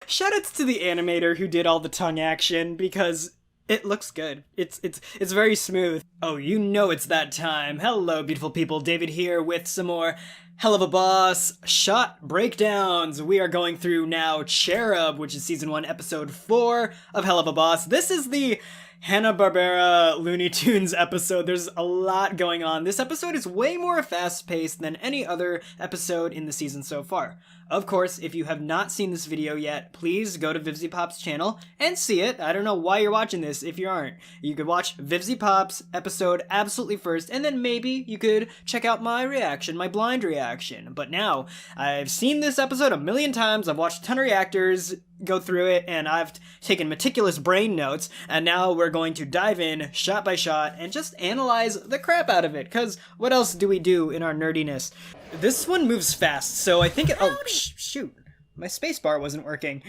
Shoutouts to the animator who did all the tongue action, because it looks good. It's very smooth. Oh, you know it's that time. Hello, beautiful people. David here with some more Helluva Boss shot breakdowns. We are going through now C.H.E.R.U.B, which is Season 1, Episode 4 of Helluva Boss. This is the Hana-Barbera Looney Tunes episode. There's a lot going on. This episode is way more fast-paced than any other episode in the season so far. Of course, if you have not seen this video yet, please go to Vivziepop's channel and see it. I don't know why you're watching this if you aren't. You could watch Vivziepop's episode absolutely first, and then maybe you could check out my reaction, my blind reaction. But now, I've seen this episode a million times, I've watched a ton of reactors go through it, and I've taken meticulous brain notes, and now we're going to dive in shot by shot and just analyze the crap out of it, because what else do we do in our nerdiness? This one moves fast, so I think oh, shoot. My spacebar wasn't working.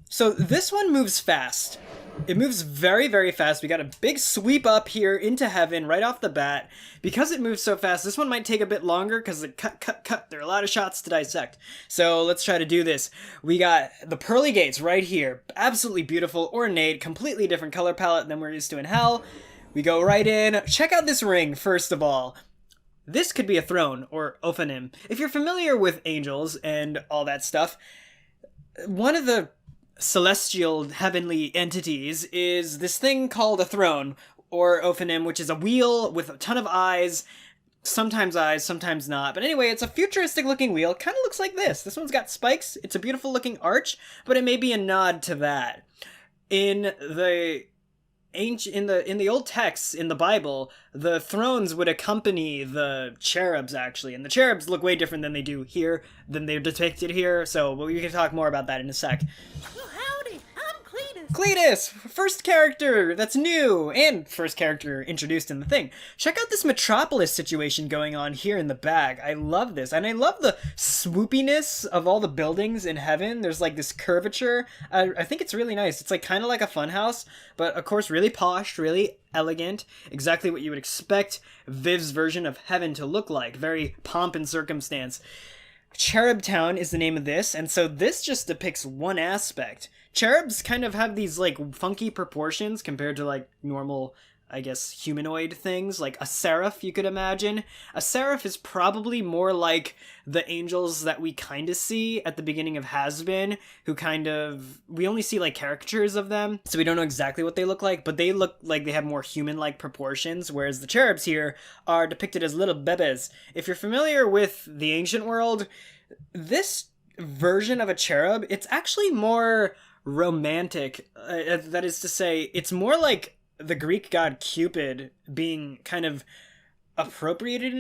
So this one moves fast. It moves very, very fast. We got a big sweep up here into heaven right off the bat. Because it moves so fast, this one might take a bit longer because it cut. There are a lot of shots to dissect. So let's try to do this. We got the pearly gates right here. Absolutely beautiful, ornate, completely different color palette than we're used to in Hell. We go right in. Check out this ring, first of all. This could be a throne, or Ophanim. If you're familiar with angels and all that stuff, one of the celestial heavenly entities is this thing called a throne, or Ophanim, which is a wheel with a ton of eyes, sometimes not. But anyway, it's a futuristic looking wheel. Kind of looks like this. This one's got spikes. It's a beautiful looking arch, but it may be a nod to that. In the old texts in the Bible, the thrones would accompany the cherubs, actually, and the cherubs look way different than they do here, than they're depicted here, so we can talk more about that in a sec. Well, howdy, I'm Cletus. Cletus! First character that's new, and first character introduced in the thing. Check out this metropolis situation going on here in the back. I love this, and I love the swoopiness of all the buildings in heaven. There's like this curvature. I think it's really nice. It's like kind of like a funhouse, but of course really posh, really elegant, exactly what you would expect Viv's version of heaven to look like. Very pomp and circumstance. Cherub Town is the name of this, and so this just depicts one aspect. Cherubs kind of have these, like, funky proportions compared to, like, normal, I guess, humanoid things, like a seraph, you could imagine. A seraph is probably more like the angels that we kind of see at the beginning of Hazbin, who kind of, we only see, like, caricatures of them, so we don't know exactly what they look like, but they look like they have more human-like proportions, whereas the cherubs here are depicted as little bebes. If you're familiar with the ancient world, this version of a cherub, it's actually more romantic. That is to say, it's more like the Greek god Cupid being kind of appropriated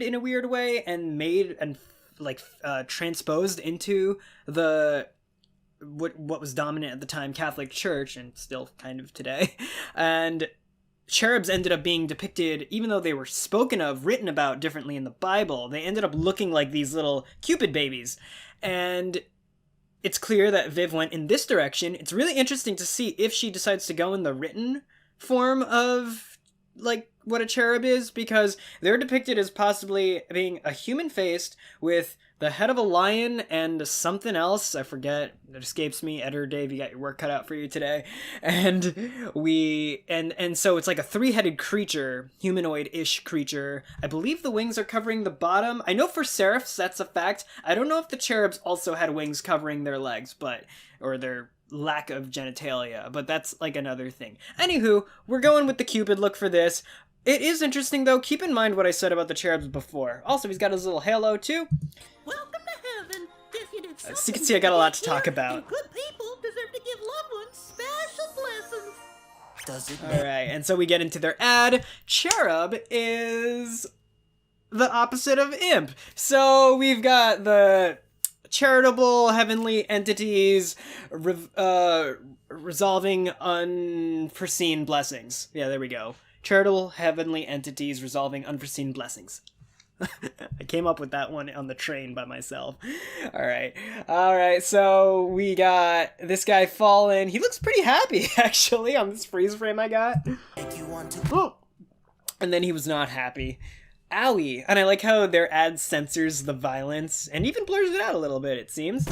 in a weird way and made and like transposed into the what was dominant at the time Catholic Church, and still kind of today. And cherubs ended up being depicted, even though they were spoken of, written about differently in the Bible, they ended up looking like these little Cupid babies. And it's clear that Viv went in this direction. It's really interesting to see if she decides to go in the written form of, like, what a cherub is, because they're depicted as possibly being a human-faced with the head of a lion and something else. I forget. It escapes me. Editor Dave, you got your work cut out for you today. And so it's like a three-headed creature, humanoid-ish creature. I believe the wings are covering the bottom. I know for seraphs, that's a fact. I don't know if the cherubs also had wings covering their legs, or their lack of genitalia, but that's like another thing. Anywho, we're going with the Cupid look for this. It is interesting, though. Keep in mind what I said about the cherubs before. Also, he's got his little halo, too. Welcome to heaven. If you did As you can see, I got a lot to talk about. And good people deserve to give loved ones special blessings. Does it? Alright, and so we get into their ad. Cherub is the opposite of imp. So we've got the charitable heavenly entities resolving unforeseen blessings. Yeah, there we go. Charitable heavenly entities resolving unforeseen blessings. I came up with that one on the train by myself. Alright, so we got this guy Fallen. He looks pretty happy, actually, on this freeze frame I got. Oh. And then he was not happy. Owie. And I like how their ad censors the violence and even blurs it out a little bit, it seems.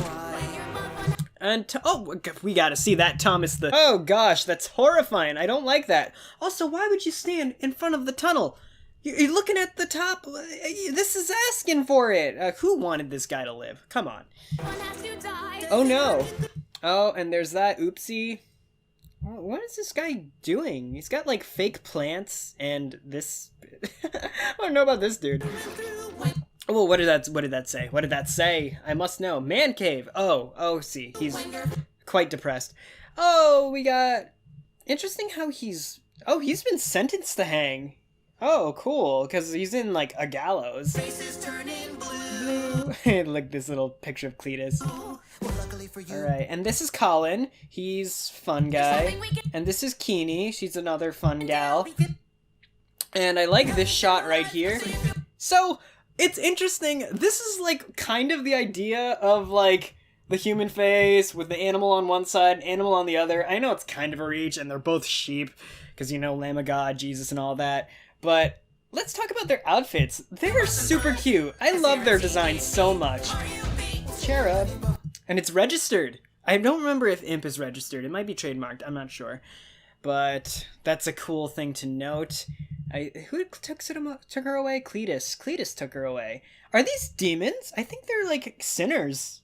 And oh, we gotta see that Thomas the... Oh gosh, that's horrifying. I don't like that. Also, why would you stand in front of the tunnel? You're looking at the top. This is asking for it. Who wanted this guy to live? Come on. Oh no. Oh, and there's that. Oopsie. What is this guy doing? He's got like fake plants and this. I don't know about this dude. Oh, what did that say? What did that say? I must know. Man cave. Oh, see, he's quite depressed. Oh, we got interesting how he's been sentenced to hang. Oh, cool, because he's in like a gallows. Blue. Like this little picture of Cletus. Alright, and this is Collin. He's fun guy. And this is Keenie. She's another fun gal. And I like this shot right here. So, it's interesting. This is like kind of the idea of like the human face with the animal on one side, animal on the other. I know it's kind of a reach and they're both sheep because, you know, Lamb of God, Jesus and all that. But let's talk about their outfits. They were super cute. I love their design so much. C.H.E.R.U.B. And it's registered. I don't remember if Imp is registered. It might be trademarked. I'm not sure. But that's a cool thing to note. Who took her away? Cletus. Cletus took her away. Are these demons? I think they're like sinners.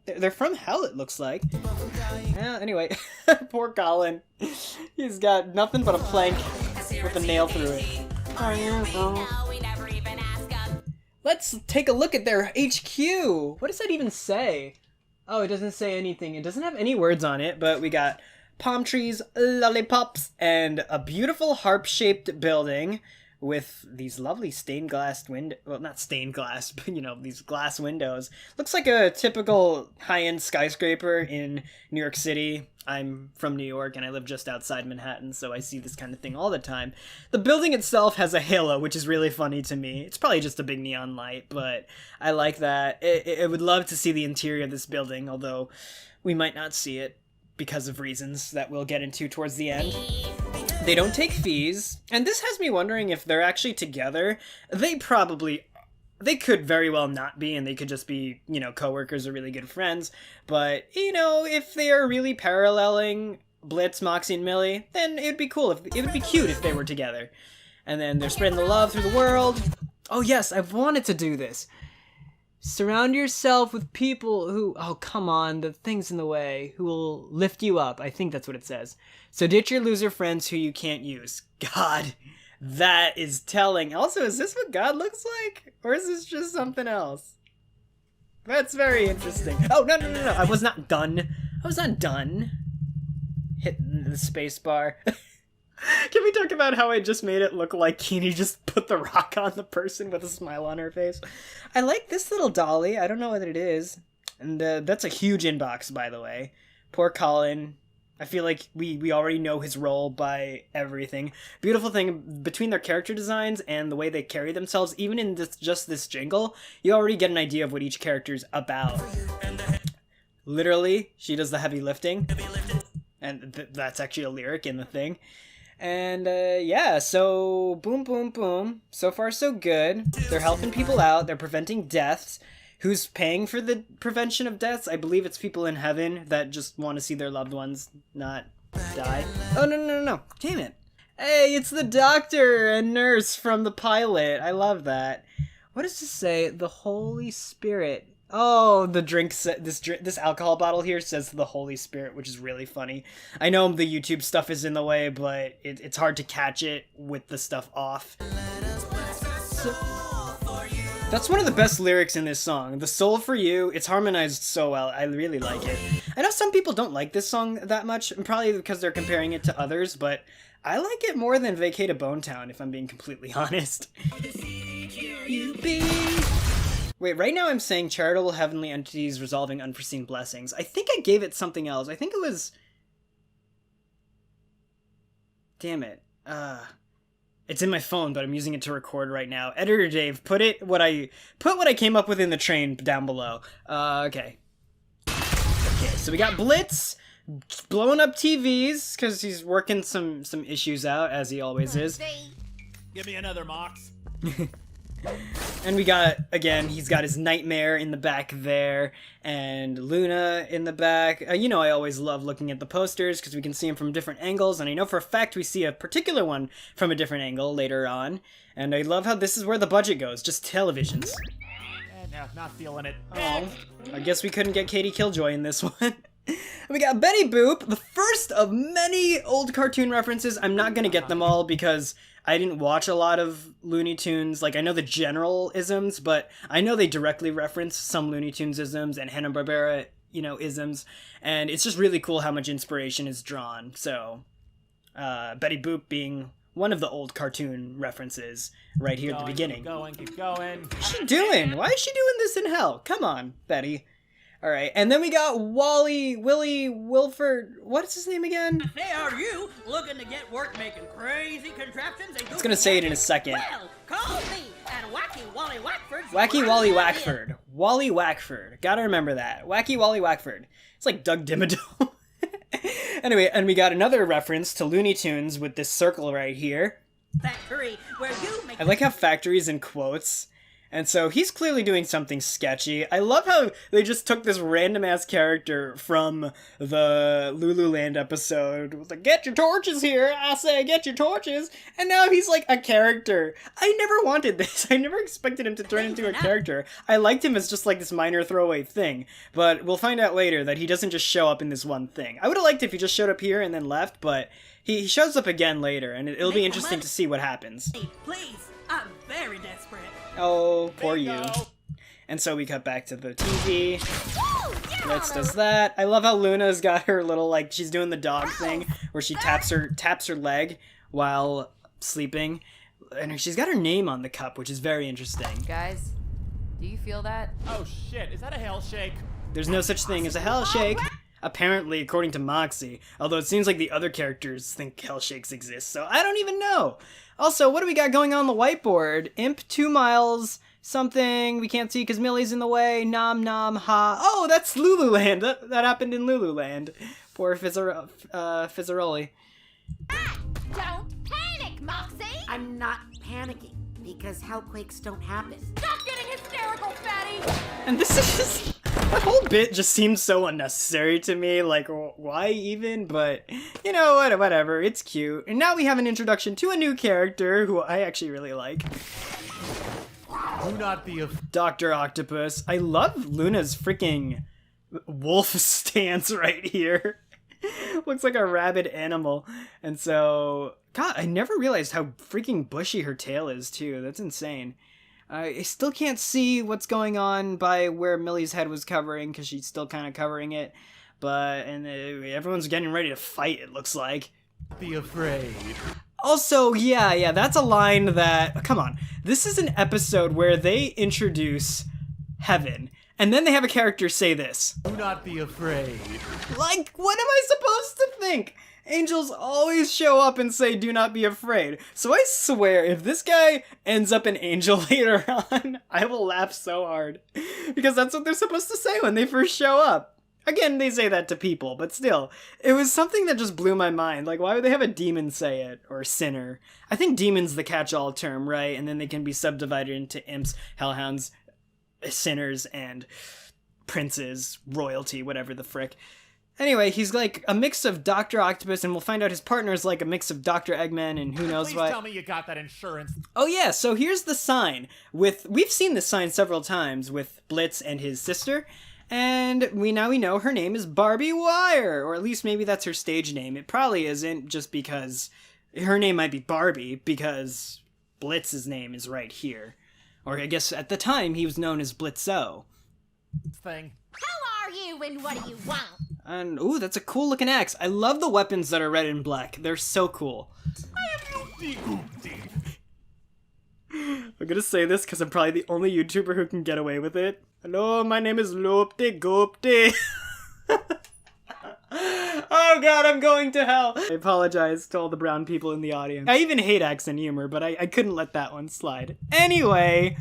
They're from hell, it looks like. Anyway, poor Collin. He's got nothing but a plank with a nail through it. Let's take a look at their HQ. What does that even say? Oh, it doesn't say anything. It doesn't have any words on it, but we got palm trees, lollipops, and a beautiful harp-shaped building with these lovely stained glass well, not stained glass, but, you know, these glass windows. Looks like a typical high-end skyscraper in New York City. I'm from New York, and I live just outside Manhattan, so I see this kind of thing all the time. The building itself has a halo, which is really funny to me. It's probably just a big neon light, but I like that. I would love to see the interior of this building, although we might not see it because of reasons that we'll get into towards the end. They don't take fees, and this has me wondering if they're actually together. They could very well not be, and they could just be, you know, coworkers or really good friends. But, you know, if they are really paralleling Blitz, Moxie, and Millie, then it would be cool. It would be cute if they were together. And then they're spreading the love through the world. Oh yes, I've wanted to do this. Surround yourself with people who, oh come on, the thing's in the way, who will lift you up. I think that's what it says. So ditch your loser friends who you can't use. God, that is telling. Also, is this what God looks like? Or is this just something else? That's very interesting. Oh, no, I was not done. Hitting the space bar. Can we talk about how I just made it look like Keenie just put the rock on the person with a smile on her face? I like this little dolly. I don't know what it is. And that's a huge inbox, by the way. Poor Collin. I feel like we already know his role by everything. Beautiful thing, between their character designs and the way they carry themselves, even in just this jingle, you already get an idea of what each character's about. Literally, she does the heavy lifting. And that's actually a lyric in the thing. And, yeah, so, boom, boom, boom. So far, so good. They're helping people out. They're preventing deaths. Who's paying for the prevention of deaths? I believe it's people in heaven that just want to see their loved ones not die. Oh, no. Damn it. Hey, it's the doctor and nurse from the pilot. I love that. What does this say? The Holy Spirit. Oh, the drink, this alcohol bottle here says the Holy Spirit, which is really funny. I know the YouTube stuff is in the way, but it's hard to catch it with the stuff off. So, that's one of the best lyrics in this song. The soul for you, it's harmonized so well. I really like it. I know some people don't like this song that much, probably because they're comparing it to others, but I like it more than Vacate a Bone Town, if I'm being completely honest. C.H.E.R.U.B. Wait, right now I'm saying charitable heavenly entities resolving unforeseen blessings. I think I gave it something else. I think it was... Damn it. It's in my phone, but I'm using it to record right now. Editor Dave, put what I came up with in the train down below. Okay. Okay, so we got Blitz blowing up TVs, because he's working some issues out, as he always is. Give me another, Mox. And we got, again, he's got his nightmare in the back there, and Luna in the back. You know I always love looking at the posters, because we can see them from different angles, and I know for a fact we see a particular one from a different angle later on. And I love how this is where the budget goes, just televisions. No, not feeling it. Oh, I guess we couldn't get Katie Killjoy in this one. We got Betty Boop, the first of many old cartoon references. I'm not gonna get them all because I didn't watch a lot of Looney Tunes. Like, I know the general isms, but I know they directly reference some Looney Tunes isms and Hanna-Barbera, isms. And it's just really cool how much inspiration is drawn. So, Betty Boop being one of the old cartoon references right here at the beginning. Keep going. What's she doing? Why is she doing this in hell? Come on, Betty. Alright, and then we got Wilford, what's his name again? C.H.E.R.U.B looking to get work making crazy contraptions and I was gonna say it in a second. Well, call me and Wacky Wally Wackford. Wacky Wally Wackford. Wally Wackford. Gotta remember that. Wacky Wally Wackford. It's like Doug Dimmadome. Anyway, and we got another reference to Looney Tunes with this circle right here. Factory where you make I like how factory's in quotes. And so he's clearly doing something sketchy. I love how they just took this random-ass character from the Lululand episode. It was like, get your torches here, I say, get your torches. And now he's like a character. I never wanted this. I never expected him to turn into a character. I liked him as just like this minor throwaway thing. But we'll find out later that he doesn't just show up in this one thing. I would have liked if he just showed up here and then left, but he shows up again later, and it'll be interesting to see what happens. Please, I'm very desperate. Oh, poor you. And so we cut back to the TV. Let's does that. I love how Luna's got her little, like, she's doing the dog thing where she taps her leg while sleeping. And she's got her name on the cup, which is very interesting. Guys, do you feel that? Oh shit, is that a hell shake? There's no such thing as a hell shake. Apparently, according to Moxie. Although it seems like the other characters think hell shakes exist, so I don't even know. Also, what do we got going on the whiteboard? Imp 2 miles, something we can't see because Millie's in the way. Nom nom ha. Oh, that's Lululand. That happened in Lululand. Poor Fizzaroli. Don't panic, Moxie! I'm not panicking because hellquakes don't happen. Stop getting hysterical, fatty! And this is that whole bit just seems so unnecessary to me. Like, why even? But, you know, whatever. It's cute. And now we have an introduction to a new character who I actually really like. Do not be a Dr. Octopus. I love Luna's freaking wolf stance right here. Looks like a rabid animal. And so, God, I never realized how freaking bushy her tail is, too. That's insane. I still can't see what's going on by where Millie's head was covering, because she's still kind of covering it. But, and everyone's getting ready to fight, it looks like. be afraid. Also, yeah, that's a line that, come on. This is an episode where they introduce heaven, and then they have a character say this. Do not be afraid. Like, what am I supposed to think? Angels always show up and say, do not be afraid. So I swear, if this guy ends up an angel later on, I will laugh so hard. Because that's what they're supposed to say when they first show up. Again, they say that to people, but still, it was something that just blew my mind. Like, why would they have a demon say it? Or sinner? I think demon's the catch-all term, right? And then they can be subdivided into imps, hellhounds, sinners, and princes, royalty, whatever the frick. Anyway, he's like a mix of Dr. Octopus, and we'll find out his partner is like a mix of Dr. Eggman and who knows Please what. tell me you got that insurance. Oh yeah, so here's the sign. We've seen this sign several times with Blitz and his sister, and we know her name is Barbie Wire, or at least maybe that's her stage name. It probably isn't, just because her name might be Barbie, because Blitz's name is right here. Or I guess at the time he was known as Blitzo. Thing. Who are you and what do you want? And, ooh, that's a cool looking axe. I love the weapons that are red and black. They're so cool. I am Loopty Goopty. I'm gonna say this because I'm probably the only YouTuber who can get away with it. Hello, my name is Loopty Goopty. Oh god, I'm going to hell. I apologize to all the brown people in the audience. I even hate accent humor, but I couldn't let that one slide. Anyway,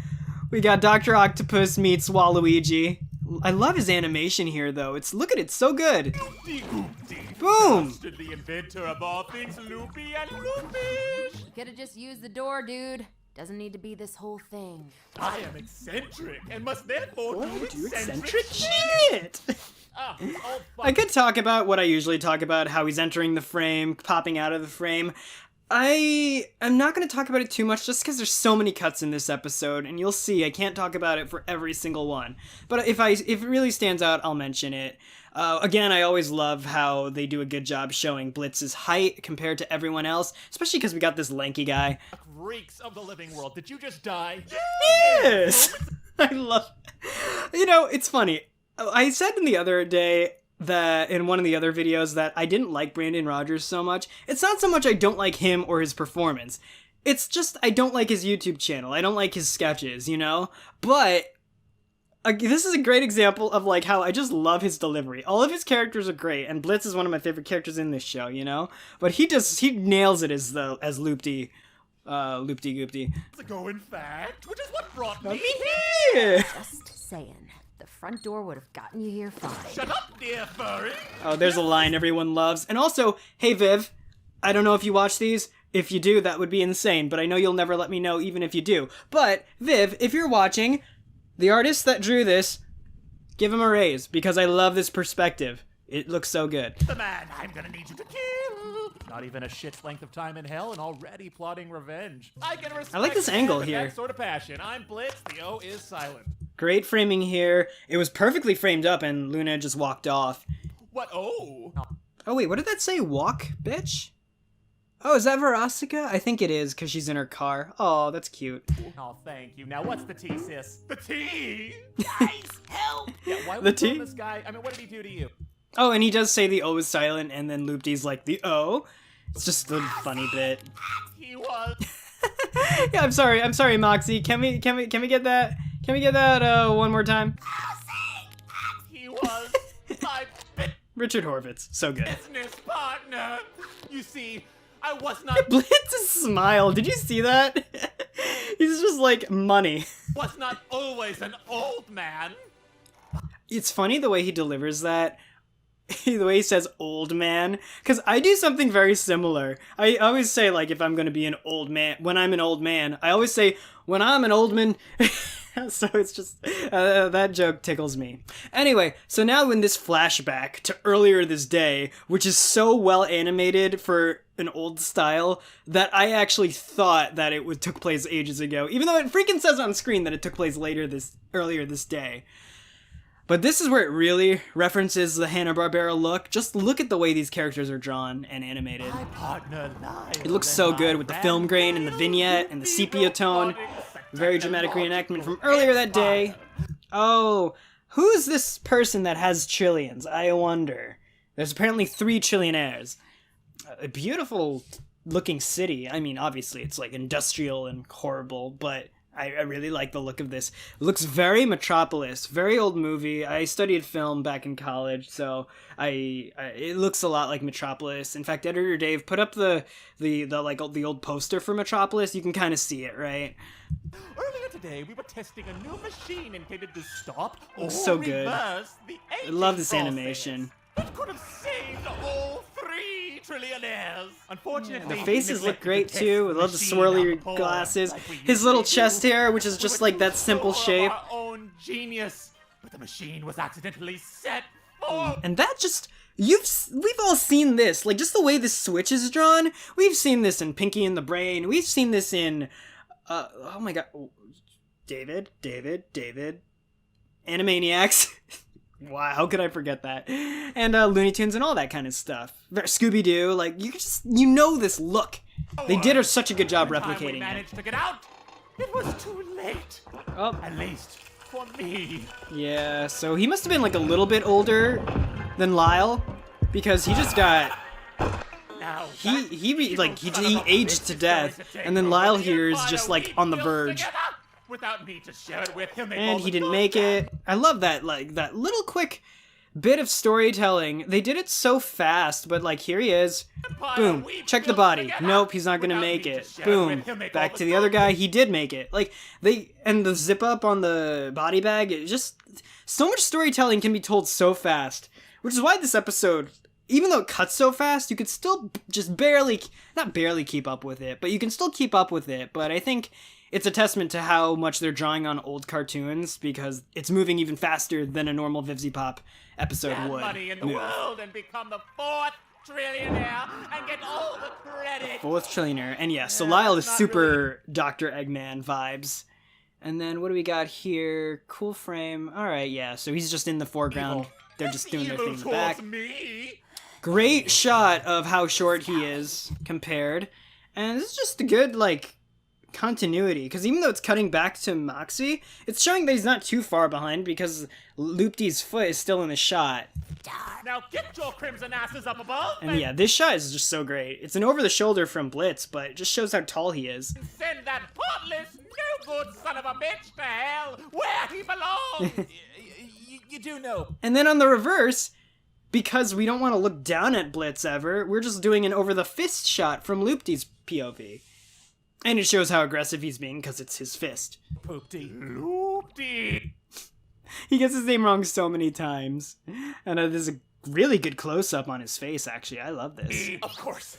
we got Dr. Octopus meets Waluigi. I love his animation here, though. Look at it, so good. Loopty Goopty. Boom! Constantly inventor of all things loopy and loopish. You could've just used the door, dude. Doesn't need to be this whole thing. I am eccentric and must therefore Do eccentric eccentric shit! Ah, oh, fuck. I could talk about what I usually talk about, how he's entering the frame, popping out of the frame. I'm not going to talk about it too much just because there's so many cuts in this episode, and you'll see I can't talk about it for every single one. But if it really stands out, I'll mention it. Again, I always love how they do a good job showing Blitz's height compared to everyone else, especially because we got this lanky guy. Reeks of the living world. Did you just die? Yes! I love... You know, it's funny. I said in the other day that in one of the other videos that I didn't like Brandon Rogers so much. It's not so much I don't like him or his performance. It's just I don't like his YouTube channel. I don't like his sketches, you know? But this is a great example of like how I just love his delivery. All of his characters are great, and Blitz is one of my favorite characters in this show, you know? But he nails it as Loopty Goopty. Go, in fact, which is what brought me Yeah. Just saying. The front door would have gotten you here fine. Shut up, dear furry. Oh, there's a line everyone loves. And also, hey Viv, I don't know if you watch these. If you do, that would be insane, but I know you'll never let me know even if you do. But, Viv, if you're watching, the artist that drew this, give him a raise, because I love this perspective. It looks so good. The man I'm gonna need you to kill. Not even a shit's length of time in hell and already plotting revenge. I can respect I like this angle with here. that sort of passion. I'm Blitz, the O is silent. Great framing here. It was perfectly framed up, and Luna just walked off. What? Oh. Oh wait, what did that say? Walk, bitch? Oh, is that Verostica? I think it is, because she's in her car. Oh, that's cute. Oh, thank you. Now, what's the tea, sis? The tea? Guys, help! Yeah, why The would tea? this guy? I mean, what did he do to you? Oh, and he does say the O is silent, and then Loopty's like, the O? It's just a funny bit. He was. Yeah, I'm sorry, Moxie. Can we get that? Can we get that one more time? He was my Richard Horvitz, so good. business partner. You see, I was not Blitz's smile. Did you see that? He's just like money. always an old man. It's funny the way he delivers that. The way he says old man, because I do something very similar. I always say, like, if I'm going to be an old man, when I'm an old man, I always say, when I'm an old man. So it's just, that joke tickles me. Anyway, so now in this flashback to earlier this day, which is so well animated for an old style, that I actually thought that it took place ages ago, even though it freaking says on screen that it took place earlier this day. But this is where it really references the Hana-Barbera look. Just look at the way these characters are drawn and animated. My partner lies. It looks so good with the film grain and the vignette and the sepia tone. Very dramatic reenactment from earlier that day. Oh, who's this person that has trillions? I wonder. There's apparently 3 trillionaires. A beautiful looking city. I mean, obviously it's like industrial and horrible, but I really like the look of this. It looks very Metropolis, very old movie. I studied film back in college, so it looks a lot like Metropolis. In fact, Editor Dave put up the old poster for Metropolis. You can kind of see it, right? Earlier today, we were testing a new machine intended to stop or So good. reverse the I aging love this process. animation. It could have saved all 3 trillionaires. Unfortunately, The faces we look neglected great to too. I test love the machine out swirly before, glasses. like we His little usually chest do. hair, which is We just were like that too simple sure of shape. Our own genius, but the machine was accidentally set for. And that just, we've all seen this. Like, just the way this switch is drawn. We've seen this in Pinky and the Brain. We've seen this in, oh my god, David. Animaniacs. Wow, how could I forget that? And Looney Tunes and all that kind of stuff. Scooby-Doo, like, you know this look. They did such a good job By the time we replicating it. managed to get out, it was too late. Oh, At least for me. yeah, so he must have been like a little bit older than Lyle, because he just got, Now, he aged to death, and then Lyle here is just like on the verge. Without me to share it with him, And he didn't make it. I love that, like, that little quick bit of storytelling. They did it so fast, but like, here he is. Boom. Check the body. Nope, he's not gonna make it. Boom. Back to the other guy. He did make it. Like, and the zip up on the body bag, it just, so much storytelling can be told so fast. Which is why this episode, even though it cuts so fast, you could still just not barely keep up with it, but you can still keep up with it. But I think it's a testament to how much they're drawing on old cartoons because it's moving even faster than a normal Vivziepop episode Have would. money in the move. world and become the 4th trillionaire and get all the credit. Fourth trillionaire. And yeah, so Yeah, Lyle that's is not super Dr. Eggman vibes. And then what do we got here? Cool frame. All right, yeah. So he's just in the foreground. Evil. They're It's just doing their evil thing in the back. towards me. Great shot of how short he is compared. And this is just a good, like, continuity. Because even though it's cutting back to Moxie, it's showing that he's not too far behind because Loopty's foot is still in the shot. Now get your crimson asses up above And yeah, this shot is just so great. It's an over-the-shoulder from Blitz, but it just shows how tall he is. send that heartless, no-good son of a bitch to hell where he belongs. you do know. And then on the reverse, because we don't want to look down at Blitz ever, we're just doing an over-the-fist shot from Loopty's POV. And it shows how aggressive he's being because it's his fist. Poopty. Loopty. He gets his name wrong so many times. And there's a really good close-up on his face, actually. I love this. Of course.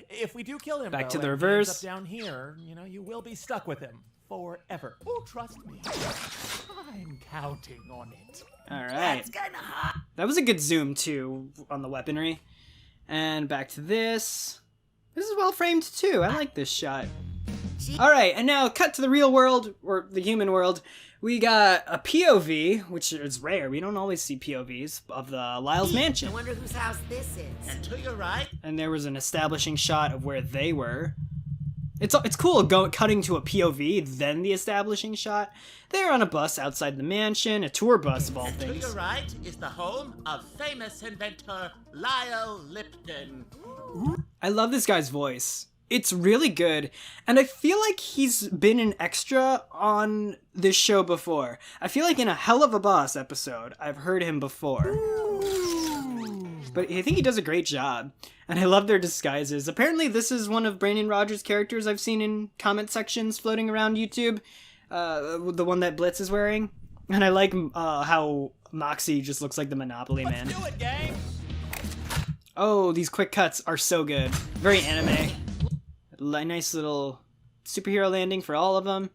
If we do kill him, Back to though, the and he ends reverse. up down here, you will be stuck with him forever. Oh, trust me. I'm counting on it. All right. That was a good zoom, too, on the weaponry. And back to this. This is well framed, too. I like this shot. All right, and now cut to the real world, or the human world. We got a POV, which is rare. We don't always see POVs of the Lyle's mansion. I wonder whose house this is. And to your right, And there was an establishing shot of where they were. It's cool cutting to a POV, then the establishing shot. They're on a bus outside the mansion, a tour bus of all and to your things. right is the home of famous inventor Lyle Lipton. I love this guy's voice. It's really good, and I feel like he's been an extra on this show before. I feel like in a Helluva Boss episode, I've heard him before. But I think he does a great job, and I love their disguises. Apparently this is one of Brandon Rogers' characters I've seen in comment sections floating around YouTube, the one that Blitz is wearing. And I like how Moxie just looks like the Monopoly Man. Do it, gang. Oh, these quick cuts are so good. Very anime. Nice little superhero landing for all of them.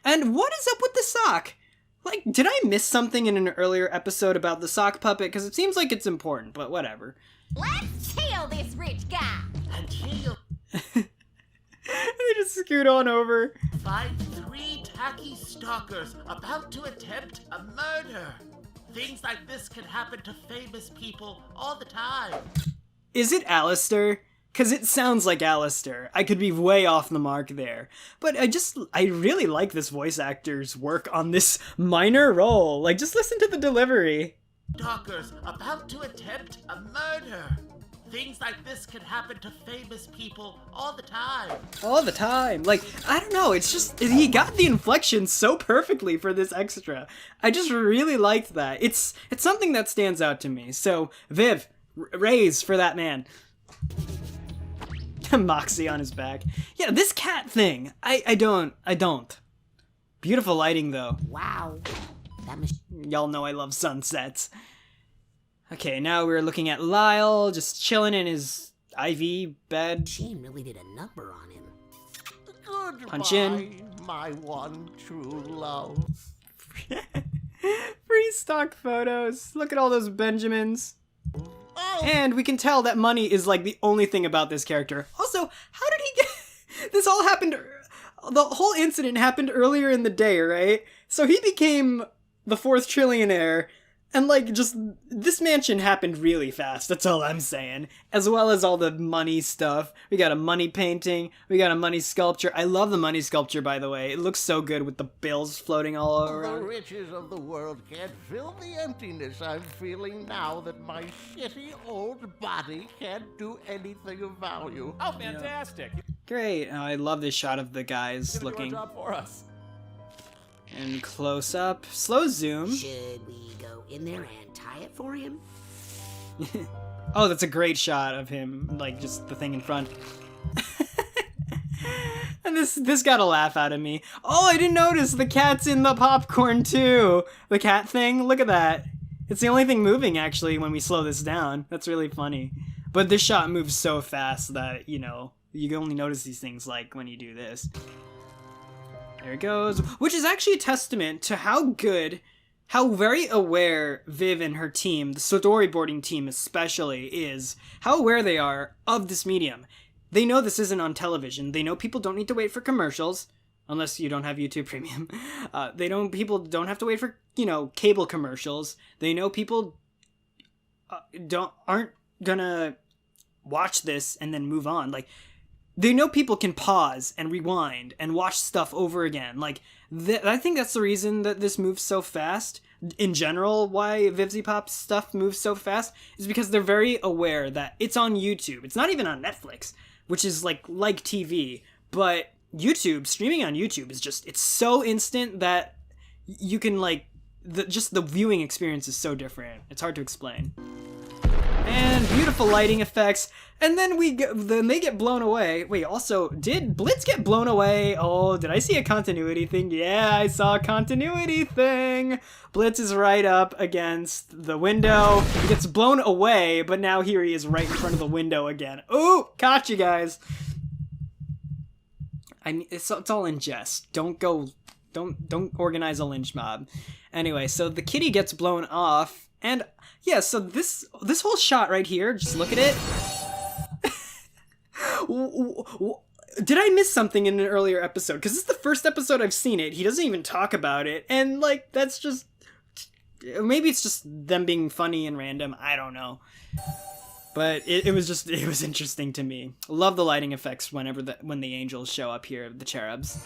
And what is up with the sock? Like, did I miss something in an earlier episode about the sock puppet? Because it seems like it's important, but whatever. Let's kill this rich guy. And here you'll They just scoot on over. find 3 tacky stalkers about to attempt a murder. Things like this can happen to famous people all the time. Is it Alistair? Because it sounds like Alistair. I could be way off the mark there. But I really like this voice actor's work on this minor role. Like, just listen to the delivery. Stalkers about to attempt a murder. Things like this can happen to famous people all the time. All the time. Like, I don't know, it's just, he got the inflection so perfectly for this extra. I just really liked that. It's something that stands out to me. So, Viv, raise for that man. Moxie on his back. Yeah, this cat thing. I don't. Beautiful lighting, though. Wow. That Y'all know I love sunsets. Okay, now we're looking at Lyle, just chilling in his IV bed. machine really did a number on him. Goodbye, Punch in. my one true love. Free stock photos. Look at all those Benjamins. Oh, And we can tell that money is like the only thing about this character. Also, how did he get... This all happened... The whole incident happened earlier in the day, right? So he became the 4th trillionaire, and like just... This mansion happened really fast, that's all I'm saying. As well as all the money stuff. We got a money painting, we got a money sculpture. I love the money sculpture, by the way. It looks so good with the bills floating all The around. riches of the world can't fill the emptiness I'm feeling now that my shitty old body can't do anything of value. Oh, fantastic. Great. Oh, I love this shot of the guys You're gonna looking. do our job for us. And close up. Slow zoom. Should we go in there and tie it for him? Oh, that's a great shot of him, like just the thing in front. And this got a laugh out of me. Oh, I didn't notice the cat's in the popcorn too. The cat thing, look at that. It's the only thing moving actually when we slow this down. That's really funny. But this shot moves so fast that, you can only notice these things like when you do this. There it goes. Which is actually a testament to how very aware Viv and her team, the storyboarding team especially, is. How aware they are of this medium. They know this isn't on television. They know people don't need to wait for commercials. Unless you don't have YouTube Premium. People don't have to wait for, cable commercials. They know people aren't gonna watch this and then move on. Like, they know people can pause and rewind and watch stuff over again. Like, I think that's the reason that this moves so fast. In general, why Vivziepop stuff moves so fast is because they're very aware that it's on YouTube. It's not even on Netflix, which is like TV, but YouTube, streaming on YouTube is it's so instant that you can the viewing experience is so different. It's hard to explain. And beautiful lighting effects. And then they get blown away. Wait, also, did Blitz get blown away? Oh, did I see a continuity thing? Yeah, I saw a continuity thing. Blitz is right up against the window. He gets blown away, but now here he is right in front of the window again. Ooh, caught you guys. It's all in jest. Don't organize a lynch mob. Anyway, so the kitty gets blown off, and yeah, so this whole shot right here, just look at it. Did I miss something in an earlier episode? Because this is the first episode I've seen it. He doesn't even talk about it, and that's just, maybe it's just them being funny and random. I don't know. But it was interesting to me. Love the lighting effects when the angels show up here, the cherubs.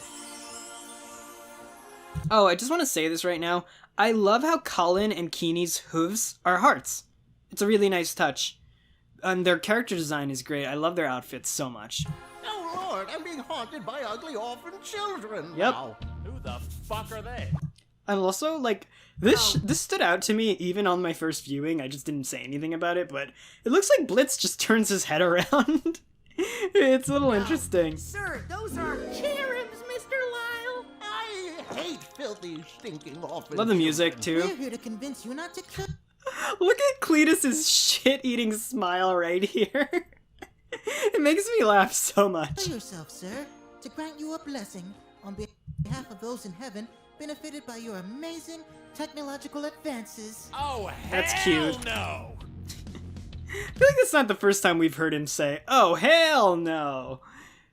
Oh, I just want to say this right now. I love how Collin and Keenie's hooves are hearts. It's a really nice touch. And their character design is great. I love their outfits so much. Oh Lord, I'm being haunted by ugly orphan children Yep. now. Who the fuck are they? And also, this stood out to me even on my first viewing. I just didn't say anything about it, but it looks like Blitz just turns his head around. It's a little interesting. Sir, those are cherubs, Mr. Lyle. I hate filthy, stinking orphan Love the music, children. too. We're here to convince you not to kill. Look at Cletus's shit-eating smile right here. It makes me laugh so much. yourself, sir, to grant you a blessing on behalf of those in heaven benefited by your amazing technological advances. Oh, That's hell cute. no! I feel like that's not the first time we've heard him say, "Oh, hell no."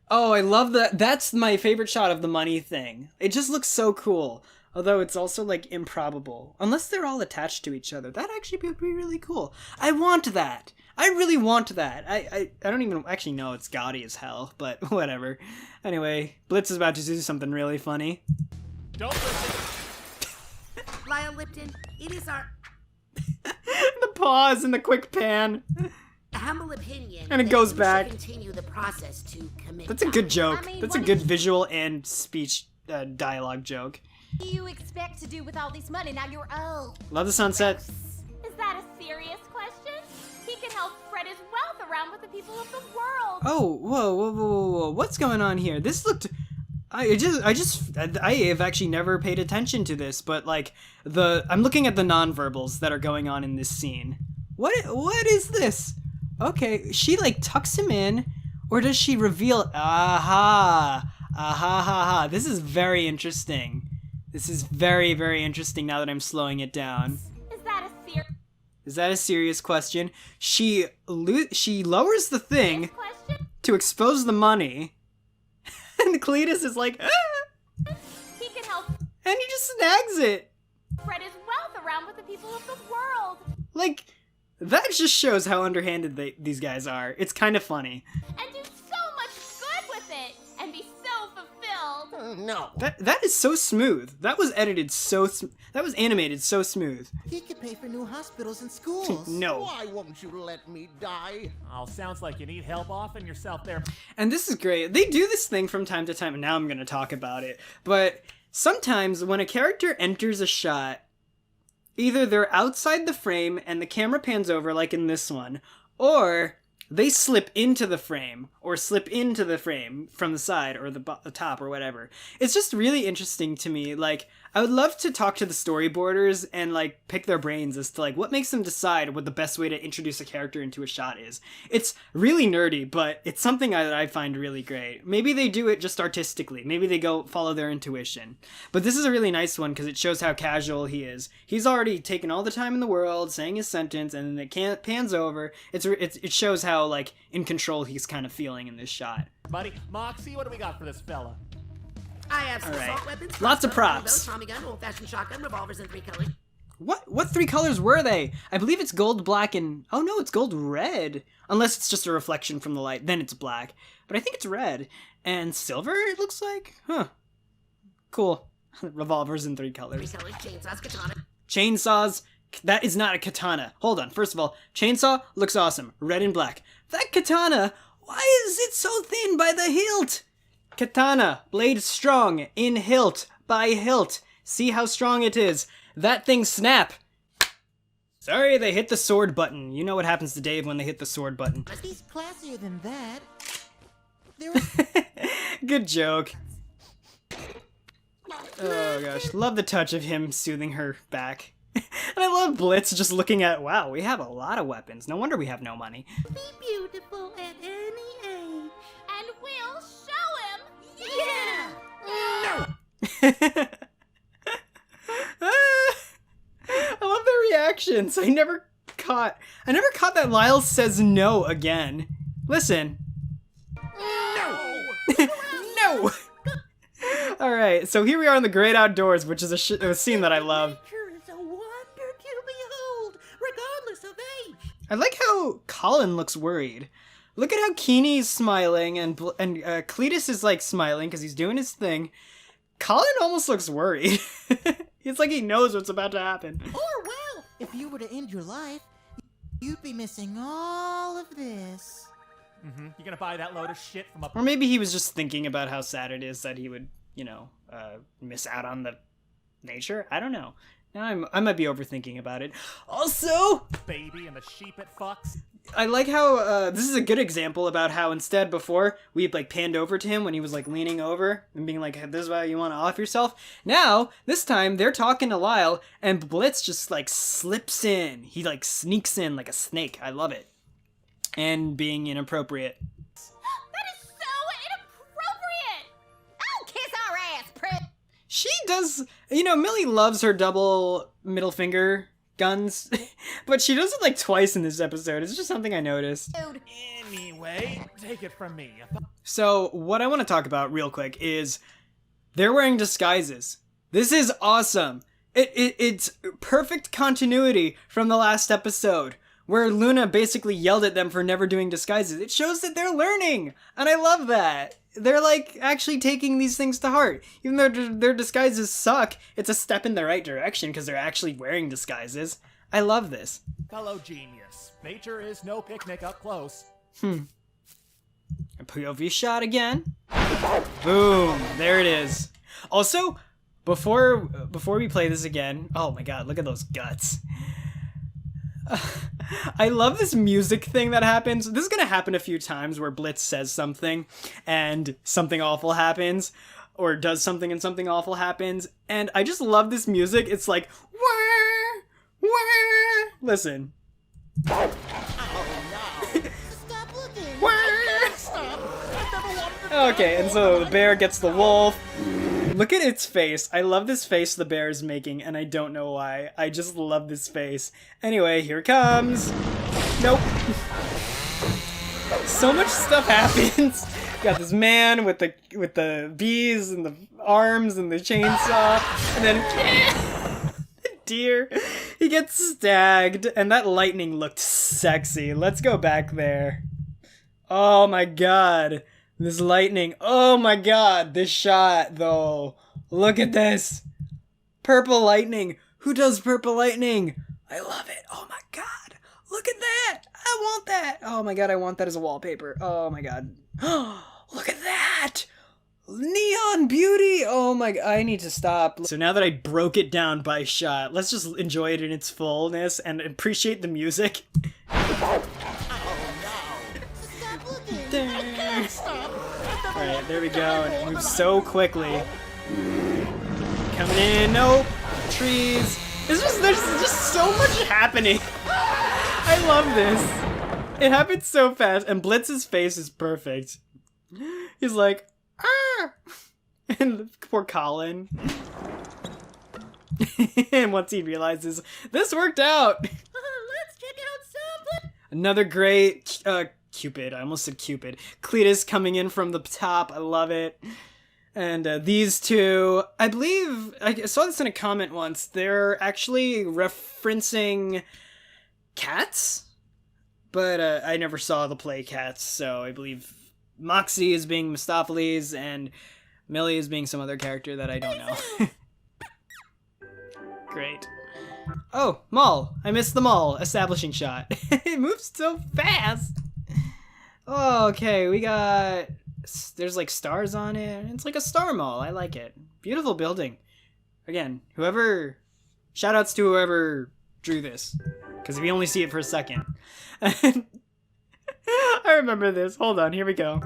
Oh, I love that. That's my favorite shot of the money thing. It just looks so cool. Although it's also, improbable. Unless they're all attached to each other. That actually would be really cool. I want that. I really want that. I don't even actually know. It's gaudy as hell, but whatever. Anyway, Blitz is about to do something really funny. Don't listen. Lyle Lipton, it is our The pause and the quick pan. humble opinion. And it that goes you back. should continue the process to commit. That's a good joke. I mean, That's a what good is- visual and speech dialogue joke. What do you expect to do with all this money now you're old? Love the sunset. Is that a serious question? He can help spread his wealth around with the people of the world. Oh, whoa. What's going on here? This looked... I have actually never paid attention to this, but I'm looking at the nonverbals that are going on in this scene. What is this? Okay, she tucks him in, or does she reveal? Aha. This is very interesting. This is very, very interesting now that I'm slowing it down. Is that a serious question? She lowers the thing question? to expose the money. And Cletus is like, ah! He can help And he just snags it. spread his wealth around with the people of the world. That just shows how underhanded these guys are. It's kind of funny. And do so much good with it. And be so fulfilled. No. That is so smooth. That was edited that was animated so smooth. He could pay for new hospitals and schools. No. Why won't you let me die? Oh, sounds like you need help offing yourself there. And this is great. They do this thing from time to time, and now I'm going to talk about it. But sometimes when a character enters a shot, either they're outside the frame and the camera pans over, like in this one, or they slip into the frame, or slip into the frame from the side, or the top, or whatever. It's just really interesting to me. I would love to talk to the storyboarders and like pick their brains as to like what makes them decide what the best way to introduce a character into a shot is. It's really nerdy, but it's something that I find really great. Maybe they do it just artistically. Maybe they go follow their intuition. But this is a really nice one because it shows how casual he is. He's already taken all the time in the world saying his sentence, and then it pans over. It shows how like in control he's kind of feeling in this shot. Buddy, Moxie, what do we got for this fella? I have some All right. assault weapons, Lots of crossbow, props. longbow, Tommy gun, old-fashioned shotgun, revolvers in 3 colors. What 3 colors were they? I believe it's gold, black, and... Oh no, it's gold red. Unless it's just a reflection from the light, then it's black. But I think it's red. And silver, it looks like? Huh. Cool. Revolvers in 3 colors. 3 colors, chainsaws, katana. Chainsaws. That is not a katana. Hold on. First of all, chainsaw looks awesome. Red and black. That katana, why is it so thin by the hilt? Katana, blade strong, in hilt, by hilt. See how strong it is. That thing snap. Sorry, they hit the sword button. You know what happens to Dave when they hit the sword button. He's classier than that. Good joke. Oh gosh, love the touch of him soothing her back. And I love Blitz just looking at, wow, we have a lot of weapons. No wonder we have no money. Be beautiful at any age. And we'll show him. Yeah! I love their reactions. I never caught that Lyle says no again. Listen. No! No! Alright, so here we are in the great outdoors, which is a scene that I love. Nature is a wonder to behold, regardless of age. I like how Collin looks worried. Look at how Keenie's smiling and Cletus is like smiling because he's doing his thing. Collin almost looks worried. It's like he knows what's about to happen. Or, well, if you were to end your life, you'd be missing all of this. Mm-hmm. You gonna buy that load of shit from a... Or maybe he was just thinking about how sad it is that he would, miss out on the nature. I don't know. Now I might be overthinking about it. Also, baby and the sheep it fucks? I like how this is a good example about how instead before we like panned over to him when he was like leaning over and being like, this is why you want to off yourself. Now, this time they're talking to Lyle and Blitz just like slips in. He like sneaks in like a snake. I love it. And being inappropriate. That is so inappropriate. Oh, kiss our ass, prick! She does, Millie loves her double middle finger guns, but she does it like twice in this episode. It's just something I noticed. Anyway, take it from me. So what I want to talk about real quick is they're wearing disguises. This is awesome. It's perfect continuity from the last episode where Luna basically yelled at them for never doing disguises. It shows that they're learning, and I love that. They're like actually taking these things to heart. Even though their disguises suck, it's a step in the right direction because they're actually wearing disguises. I love this. Fellow genius. Nature is no picnic up close. A POV shot again. Boom. There it is. Also, before we play this again, oh my god, look at those guts. I love this music thing that happens. This is gonna happen a few times where Blitz says something and something awful happens, or does something and something awful happens, and I just love this music. It's like, wah, wah. Listen. Stop looking. Wah. Okay, and so the bear gets the wolf. Look at its face. I love this face the bear is making, and I don't know why. I just love this face. Anyway, here it comes. Nope. So much stuff happens. Got this man with the bees and the arms and the chainsaw, and then the deer. He gets stagged, and that lightning looked sexy. Let's go back there. Oh my god. This lightning. Oh my god, this shot, though. Look at this. Purple lightning. Who does purple lightning? I love it. Oh my god. Look at that. I want that. Oh my god, I want that as a wallpaper. Oh my god. Look at that. Neon beauty. Oh my god, I need to stop. So now that I broke it down by shot, let's just enjoy it in its fullness and appreciate the music. Alright, there we go, and it moves so quickly. coming in. Nope. Trees. There's just so much happening. I love this. It happened so fast, and Blitz's face is perfect. He's like, ah! And poor Collin. And once he realizes, this worked out! Let's check out some. Another great, Cupid. I almost said Cupid. Cletus coming in from the top. I love it. And these two, I believe, I saw this in a comment once, they're actually referencing cats? But I never saw the play Cats, so I believe Moxie is being Mistopheles, and Millie is being some other character that I don't know. Great. Oh, mall. I missed the mall. Establishing shot. It moves so fast. Oh, okay, we got... There's like stars on it. It's like a star mall. I like it. Beautiful building. Again, whoever... Shoutouts to whoever drew this. Because we only see it for a second. I remember this. Hold on, here we go.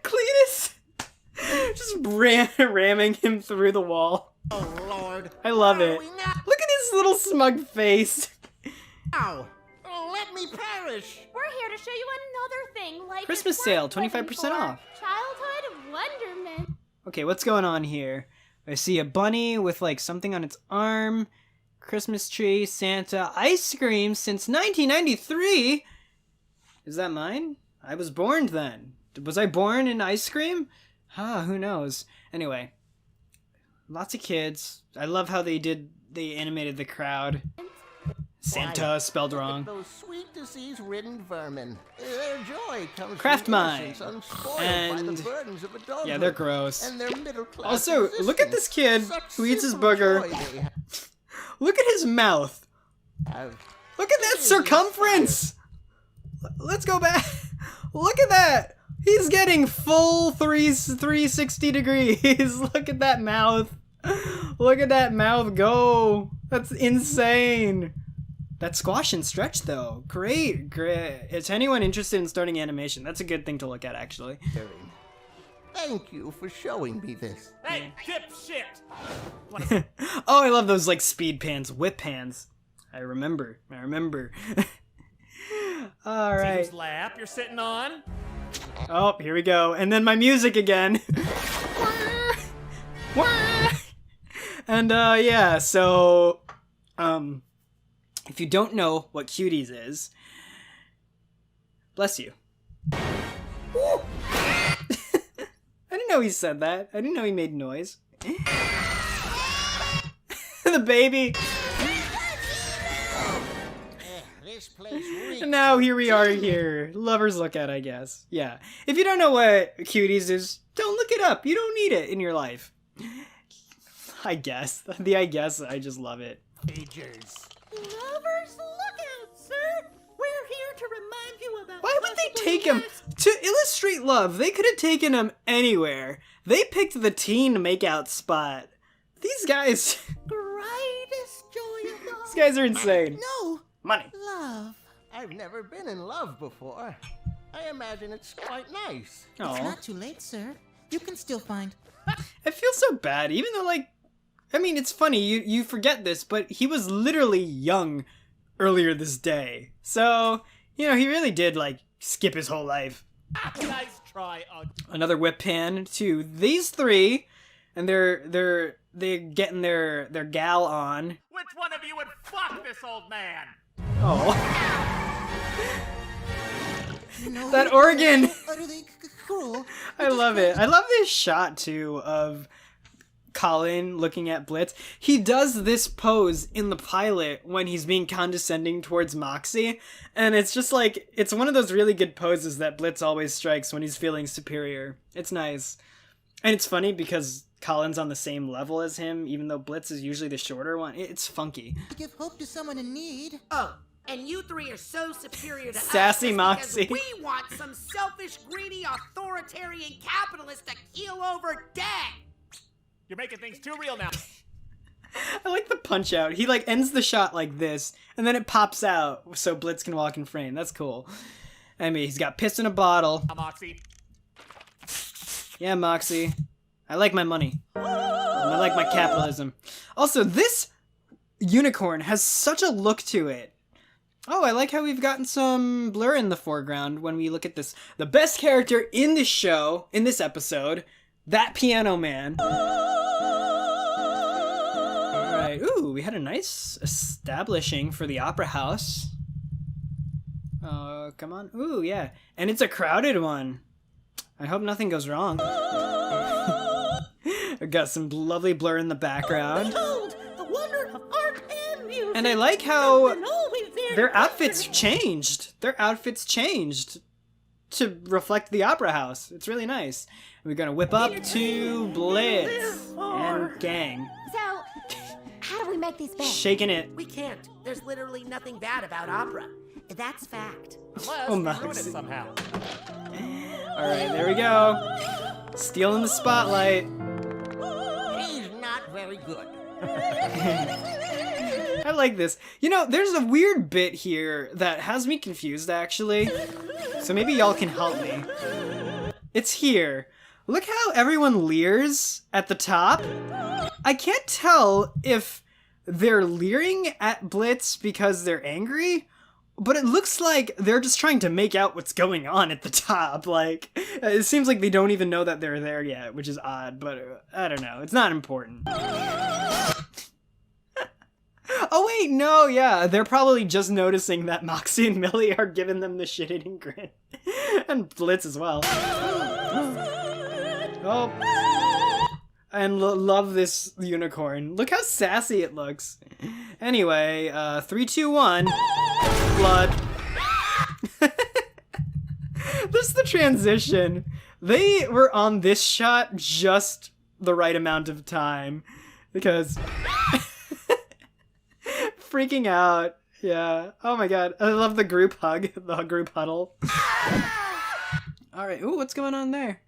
Cletus just ramming him through the wall. Oh, Lord. I love Where it. are we now? Look at his little smug face. Oh, let me perish. We're here to show you another thing, like Christmas it's sale, worth living 25% for. off. Childhood wonderment. Okay, what's going on here? I see a bunny with like something on its arm. Christmas tree, Santa, ice cream since 1993? Is that mine? I was born then. Was I born in ice cream? Who knows. Anyway, lots of kids. I love how they animated the crowd. Santa spelled Look at wrong. those sweet disease-ridden vermin. Their joy comes Craft from mine. innocence unspoiled by And- the burdens of adulthood. Yeah, they're gross. And their middle-class Also, look at this kid existence. who eats his Such simple booger. joy they Look at his mouth. have. Look at that circumference. Let's go back. Look at that. He's getting full 360 degrees. Look at that mouth. Look at that mouth go. That's insane. That squash and stretch though. Great, great. Is anyone interested in starting animation? That's a good thing to look at actually. Thank you for showing me this. Hey, dipshit! Oh, I love those like speed pans, whip pans. I remember. All See right. whose lap you're sitting on? Oh, here we go. And then my music again. And yeah, so if you don't know what Cuties is, bless you. I didn't know he said that. I didn't know he made noise. The baby. This place reeks. And now here we are here. Lover's look at, I guess. Yeah. If you don't know what Cuties is, don't look it up. You don't need it in your life. I guess. I guess, I just love it. Pagers. Lovers, look out, sir. We're here to remind you about. Why would they take him to illustrate love? They could have taken him anywhere. They picked the teen makeout spot. These guys, Greatest joy of all. these guys are insane. No, Money. love. I've never been in love before. I imagine it's quite nice. It's Oh, not too late, sir. You can still find. I feel so bad. Even though, like, I mean, it's funny you forget this, but he was literally young earlier this day. So you know he really did like skip his whole life. Nice try, Another whip pan to these three, and they're getting their gal on. Which one of you would fuck this old man? Oh, You know, that you're organ. utterly cruel. I love it. I love this shot too of Collin looking at Blitz. He does this pose in the pilot when he's being condescending towards Moxie, and it's just like it's one of those really good poses that Blitz always strikes when he's feeling superior. It's nice. And it's funny because Collin's on the same level as him, even though Blitz is usually the shorter one. It's funky. To give hope to someone in need. Oh, and you three are so superior to Sassy us just Moxie. because we want some selfish, greedy, authoritarian capitalist to keel over debt. You're making things too real now. I like the punch out. He like ends the shot like this, and then it pops out so Blitz can walk in frame. That's cool. I mean, he's got piss in a bottle. Moxie. Yeah, Moxie. I like my money. I like my capitalism. Also, this unicorn has such a look to it. Oh, I like how we've gotten some blur in the foreground when we look at this. The best character in this show, in this episode, that piano man. Alright, ooh, we had a nice establishing for the opera house. Oh, come on. Ooh, yeah. And it's a crowded one. I hope nothing goes wrong. I've got some lovely blur in the background. The wonder of art and music. And I like how their outfits changed. Their outfits changed to reflect the opera house. It's really nice. We're gonna whip up to Blitz and gang. So, how do we make these beds? Shaking it. We can't. There's literally nothing bad about opera. That's fact. Unless Oh, we Max. ruin it somehow. Alright, there we go. Stealing the spotlight. He's not very good. I like this. You know, there's a weird bit here that has me confused, actually. So maybe y'all can help me. It's here. Look how everyone leers at the top. I can't tell if they're leering at Blitz because they're angry, but it looks like they're just trying to make out what's going on at the top. Like, it seems like they don't even know that they're there yet, which is odd, but I don't know. It's not important. Oh wait, no, yeah, they're probably just noticing that Moxie and Millie are giving them the shit-eating grin. And Blitz as well. Oh. And love this unicorn. Look how sassy it looks. Anyway, 3, 2, 1. Blood. This is the transition. They were on this shot just the right amount of time. Because... freaking out. Yeah. Oh my god. I love the group hug. The group huddle. Alright. Ooh, what's going on there?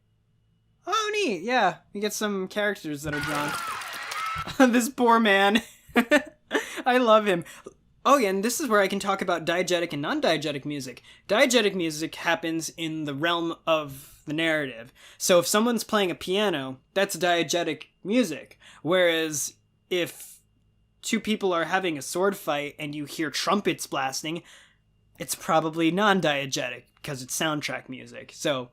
Oh, neat. Yeah. We get some characters that are drawn. This poor man. I love him. Oh yeah, and this is where I can talk about diegetic and non-diegetic music. Diegetic music happens in the realm of the narrative. So if someone's playing a piano, that's diegetic music. Whereas if two people are having a sword fight and you hear trumpets blasting, it's probably non-diegetic because it's soundtrack music. So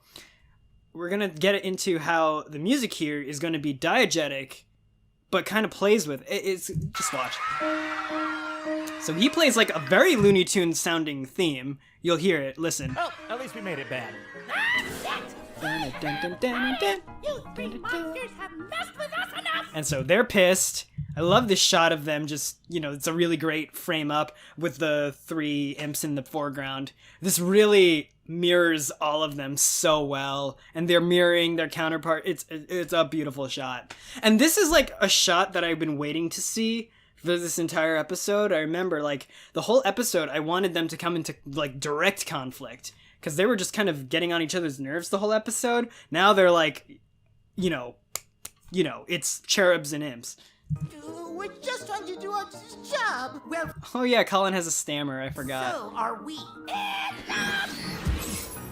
we're going to get into how the music here is going to be diegetic, but kind of plays with it. It's just watch. So he plays like a very Looney Tunes sounding theme. You'll hear it. Listen. Well, at least we made it bad. You three monsters have messed with us enough! And so they're pissed. I love this shot of them just, you know, it's a really great frame up with the 3 imps in the foreground. This really mirrors all of them so well, and they're mirroring their counterpart. It's a beautiful shot. And this is like a shot that I've been waiting to see for this entire episode. I remember like the whole episode I wanted them to come into like direct conflict because they were just kind of getting on each other's nerves the whole episode. Now they're like, you know, it's cherubs and imps. We're just trying to do our job. Well, Oh yeah, Collin has a stammer, I forgot. so are we.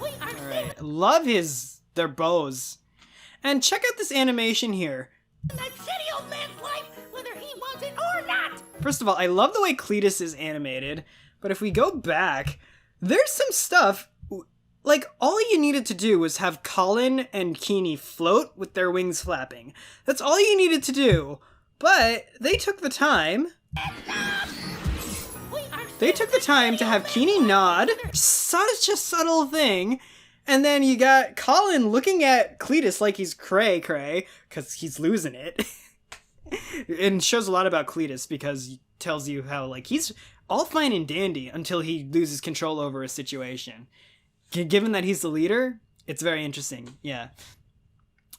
Alright, love their bows. And check out this animation here. That shitty old man's life, whether he wants it or not. First of all, I love the way Cletus is animated, but if we go back, there's some stuff, like all you needed to do was have Collin and Keenie float with their wings flapping. That's all you needed to do, but they took the time. They took the time to have Keenie nod, such a subtle thing, and then you got Collin looking at Cletus like he's cray-cray, because he's losing it. And shows a lot about Cletus, because he tells you how, like, he's all fine and dandy until he loses control over a situation. Given that he's the leader, it's very interesting, yeah.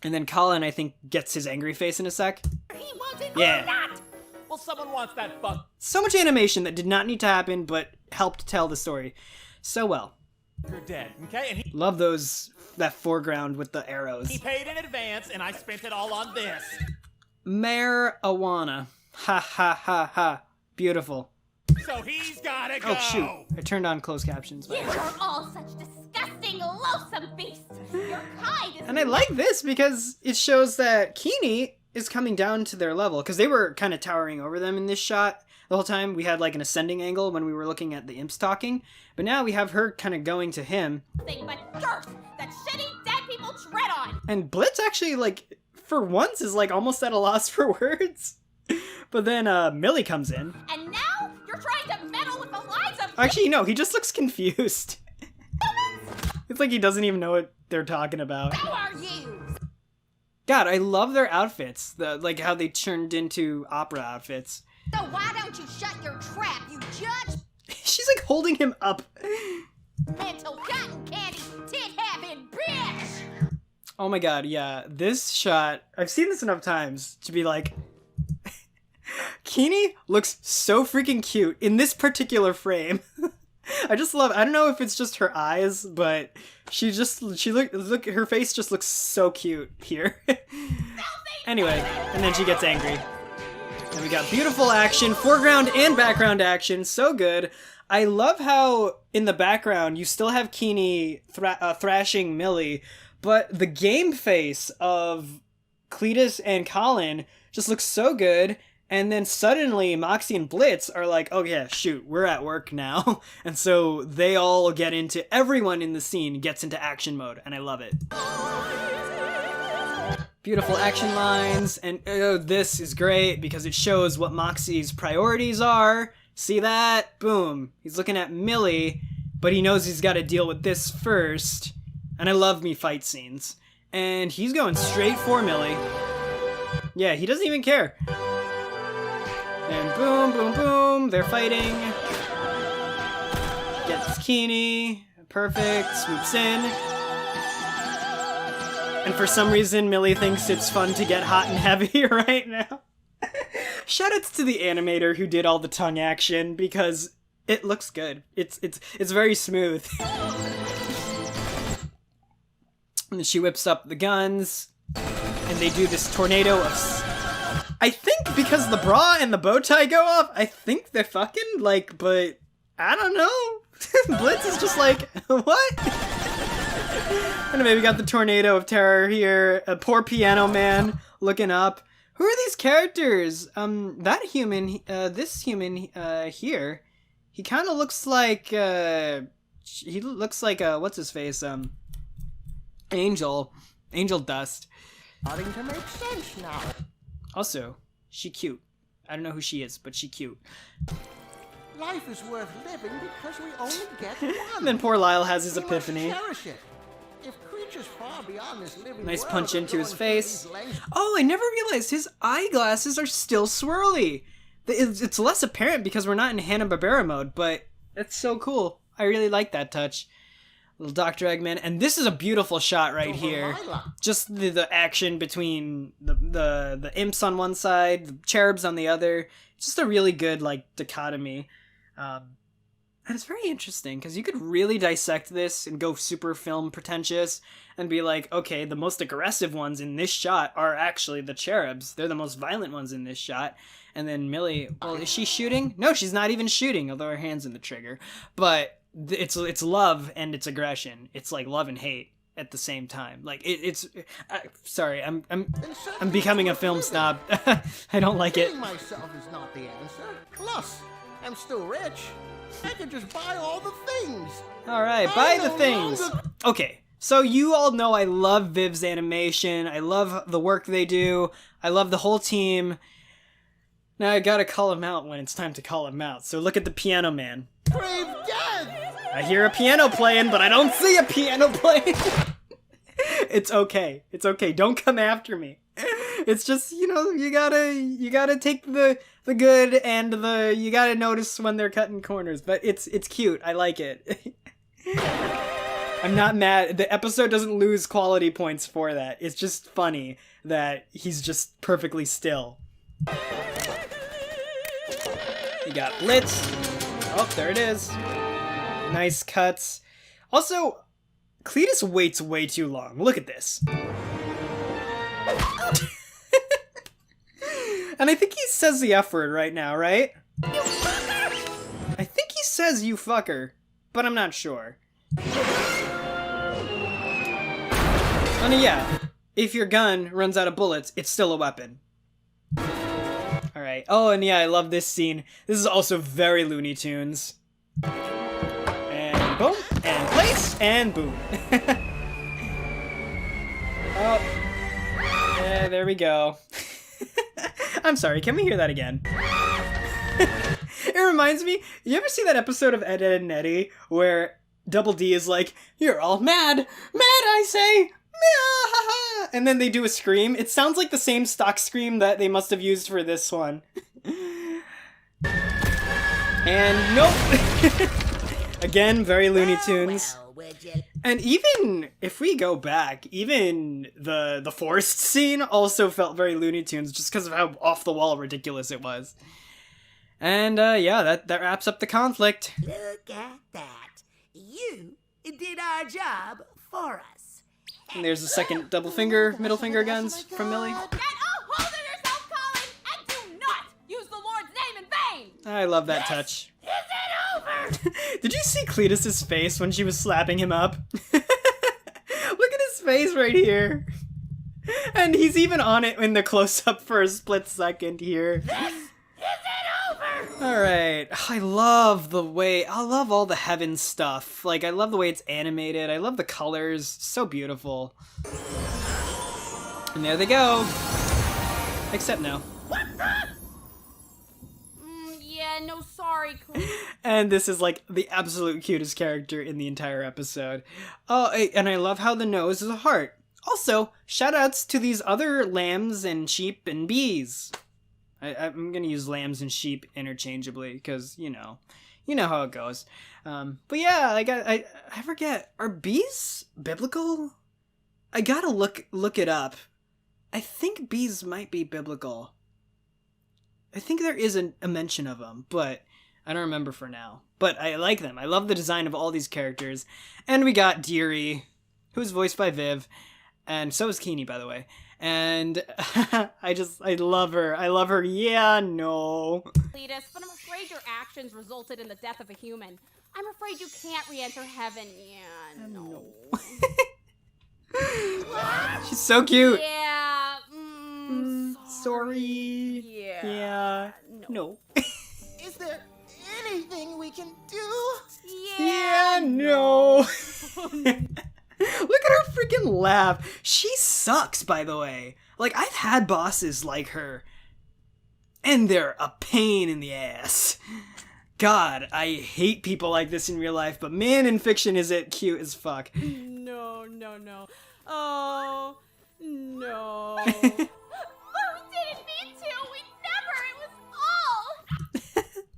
And then Collin, I think, gets his angry face in a sec. He wants it Yeah. or not. Well, someone wants that fuck. So much animation that did not need to happen, but helped tell the story so well. You're dead, okay? And he Love that foreground with the arrows. paid in advance, and I spent it all on this. Marijuana. Ha ha ha ha. Beautiful. So he's gotta go. Oh shoot, I turned on closed captions. You are all such disgusting, loathsome beasts! Your kind is And I like this because it shows that Keenie is coming down to their level, because they were kind of towering over them in this shot the whole time. We had like an ascending angle when we were looking at the imps talking, but now we have her kind of going to him. nothing but dirt that shitty dead people tread on. And Blitz actually, like, for once is like almost at a loss for words. But then Millie comes in. And now you're trying to meddle with the lives of Actually, no, he just looks confused. It's like he doesn't even know what they're talking about. Who are you? God, I love their outfits. Like how they turned into opera outfits. So why don't you shut your trap, you judge? She's like holding him up. Mental cotton candy, tit having bitch! Oh my god, yeah. This shot, I've seen this enough times to be like, Keenie looks so freaking cute in this particular frame. I just love, I don't know if it's just her eyes, but look, her face just looks so cute here. Anyway, and then she gets angry. And we got beautiful action, foreground and background action, so good. I love how in the background you still have Keenie thrashing Millie, but the game face of Cletus and Collin just looks so good. And then suddenly Moxie and Blitz are like, oh yeah, shoot, we're at work now. And so they all get into, everyone in the scene gets into action mode, and I love it. Beautiful action lines, and this is great because it shows what Moxie's priorities are. See that? Boom. He's looking at Millie, but he knows he's got to deal with this first. And I love me fight scenes. And he's going straight for Millie. Yeah, he doesn't even care. And boom, boom, boom, they're fighting. Gets Keenie. Perfect. Swoops in. And for some reason, Millie thinks it's fun to get hot and heavy right now. Shoutouts to the animator who did all the tongue action because it looks good. It's very smooth. And she whips up the guns, and they do this tornado of... I think because the bra and the bow tie go off, I think they're fucking, like, but I don't know. Blitz is just like, what? Anyway, we got the tornado of terror here. A poor piano man looking up. Who are these characters? That human, this human here, he kind of looks like, he looks like, what's his face? Angel Dust. Starting to make sense now. Also, she cute. I don't know who she is, but she cute. Life is worth living because we only get one. And then poor Lyle has his We must epiphany. cherish it. If creatures far beyond this living Nice world punch are into his going through face. these lengths, Oh, I never realized his eyeglasses are still swirly. It's less apparent because we're not in Hana-Barbera mode, but it's so cool. I really like that touch. Little Dr. Eggman. And this is a beautiful shot right here. Just the action between the imps on one side, the cherubs on the other. Just a really good, like, dichotomy. And it's very interesting because you could really dissect this and go super film pretentious and be like, okay, the most aggressive ones in this shot are actually the cherubs. They're the most violent ones in this shot. And then Millie, well, is she shooting? No, she's not even shooting, although her hand's in the trigger. But it's love and it's aggression. It's like love and hate at the same time. Like it's sorry, I'm becoming a film snob. I don't like it. killing myself is not the answer. Plus, I'm still rich. I could just buy all the things. All right, buy the things. Okay, so you all know I love Viv's animation. I love the work they do. I love the whole team. Now I gotta call him out when it's time to call him out. So look at the piano man. Brave dead. I hear a piano playing, but I don't see a piano playing. It's okay. It's okay. Don't come after me. It's just, you know, you gotta take the good and you gotta notice when they're cutting corners. But it's cute. I like it. I'm not mad. The episode doesn't lose quality points for that. It's just funny that he's just perfectly still. You got Blitz. Oh, there it is. Nice cuts. Also, Cletus waits way too long. Look at this. And I think he says the F word right now, right? You fucker! I think he says you fucker, but I'm not sure. Oh no, yeah. If your gun runs out of bullets, it's still a weapon. Alright. Oh, and yeah, I love this scene. This is also very Looney Tunes. And boom, and place, and boom. Oh. Yeah, there we go. I'm sorry, can we hear that again? It reminds me, you ever see that episode of Ed, Edd and Eddy where Double D is like, "You're all mad, mad I say, meh," and then they do a scream? It sounds like the same stock scream that they must have used for this one. And nope! Again, very Looney Tunes. And even if we go back, even the forest scene also felt very Looney Tunes just because of how off-the-wall ridiculous it was. And yeah, that wraps up the conflict. Look at that. You did our job for us. And there's the second double finger, middle finger guns from Millie. Get a hold of yourself, Collin, and do not use the Lord's name in vain! I love that touch. Is it over? Did you see Cletus's face when she was slapping him up? Look at his face right here. And he's even on it in the close-up for a split second here. Alright, I love all the heaven stuff. Like, I love the way it's animated. I love the colors. So beautiful. And there they go. Except no. Yeah, no sorry, Cletus. And this is like the absolute cutest character in the entire episode. Oh, and I love how the nose is a heart. Also, shoutouts to these other lambs and sheep and bees. I'm gonna use lambs and sheep interchangeably because you know how it goes. But yeah, I forget, are bees biblical? I gotta look it up. I think bees might be biblical. I think there is a mention of them, but I don't remember for now. But I like them. I love the design of all these characters. And we got Deerie, who's voiced by Viv, and so is Keenie, by the way. And I love her. I love her. Yeah, no. Cletus, but I'm afraid your actions resulted in the death of a human. I'm afraid you can't re-enter heaven. Yeah, no. She's so cute. Yeah, Sorry. Yeah. No. Is there anything we can do? Yeah, no. Look at her freaking laugh. She sucks, by the way. Like, I've had bosses like her, and they're a pain in the ass. God, I hate people like this in real life, but man, in fiction is it cute as fuck. No. Oh, no. But we didn't mean to. We never. It was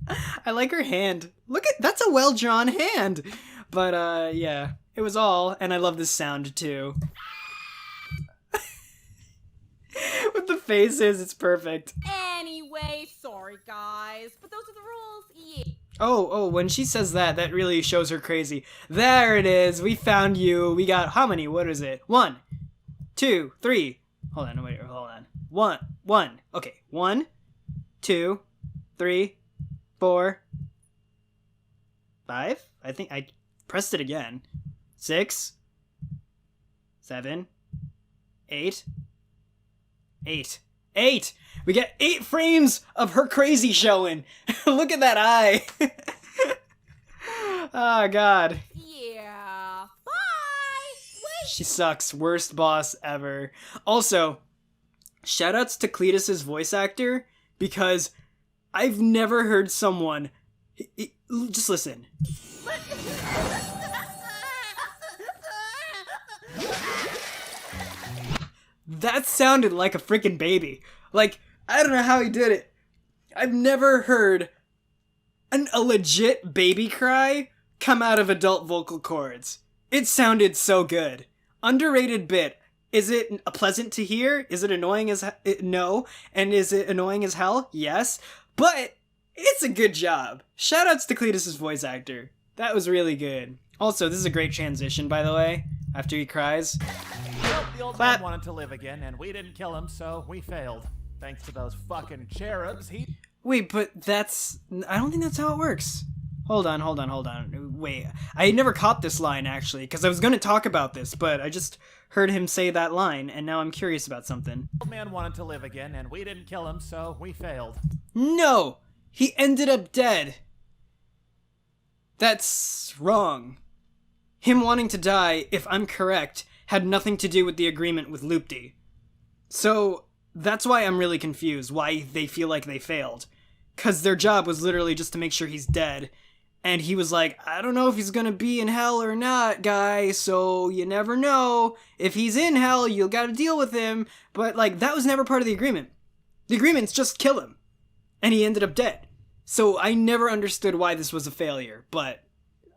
all. I like her hand. Look at, that's a well-drawn hand. But, yeah. It was all, and I love this sound, too. With the faces, it's perfect. Anyway, sorry, guys. But those are the rules. Yeah. Oh, when she says that, that really shows her crazy. There it is. We found you. We got, how many? What is it? 1, 2, 3. Hold on. 1. Okay, 1, 2, 3, 4, 5. I think I pressed it again. 6, 7, 8. 8! We get 8 frames of her crazy showing. Look at that eye. Oh, God. Yeah. Bye. Wait. She sucks. Worst boss ever. Also, shoutouts to Cletus's voice actor, because I've never heard someone... Just listen. That sounded like a freaking baby. Like, I don't know how he did it. I've never heard a legit baby cry come out of adult vocal cords. It sounded so good. Underrated bit. Is it pleasant to hear? Is it annoying as no? And is it annoying as hell? Yes. But it's a good job. Shoutouts to Cletus's voice actor. That was really good. Also, this is a great transition, by the way, after he cries. Well, the old Clap. man wanted to live again, and we didn't kill him, so we failed. Thanks to those fucking cherubs, he... Wait, but that's... I don't think that's how it works. Hold on. Wait, I never caught this line, actually, because I was going to talk about this, but I just heard him say that line, and now I'm curious about something. Old man wanted to live again, and we didn't kill him, so we failed. No! He ended up dead. That's wrong. Him wanting to die, if I'm correct, had nothing to do with the agreement with Loopty. So, that's why I'm really confused, why they feel like they failed. Because their job was literally just to make sure he's dead. And he was like, I don't know if he's gonna be in hell or not, guys, so you never know. If he's in hell, you'll gotta deal with him. But, like, that was never part of the agreement. The agreement's just kill him. And he ended up dead. So I never understood why this was a failure, but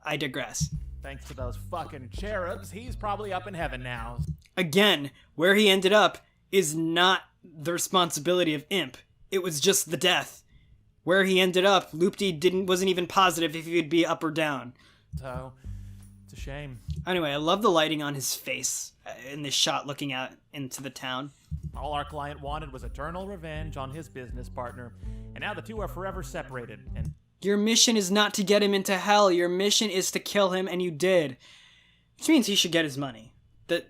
I digress. Thanks to those fucking cherubs, he's probably up in heaven now. Again, where he ended up is not the responsibility of Imp. It was just the death. Where he ended up, Loopty wasn't even positive if he would be up or down. So, it's a shame. Anyway, I love the lighting on his face in this shot looking out into the town. All our client wanted was eternal revenge on his business partner, and now the two are forever separated, and... Your mission is not to get him into hell, your mission is to kill him, and you did. Which means he should get his money. That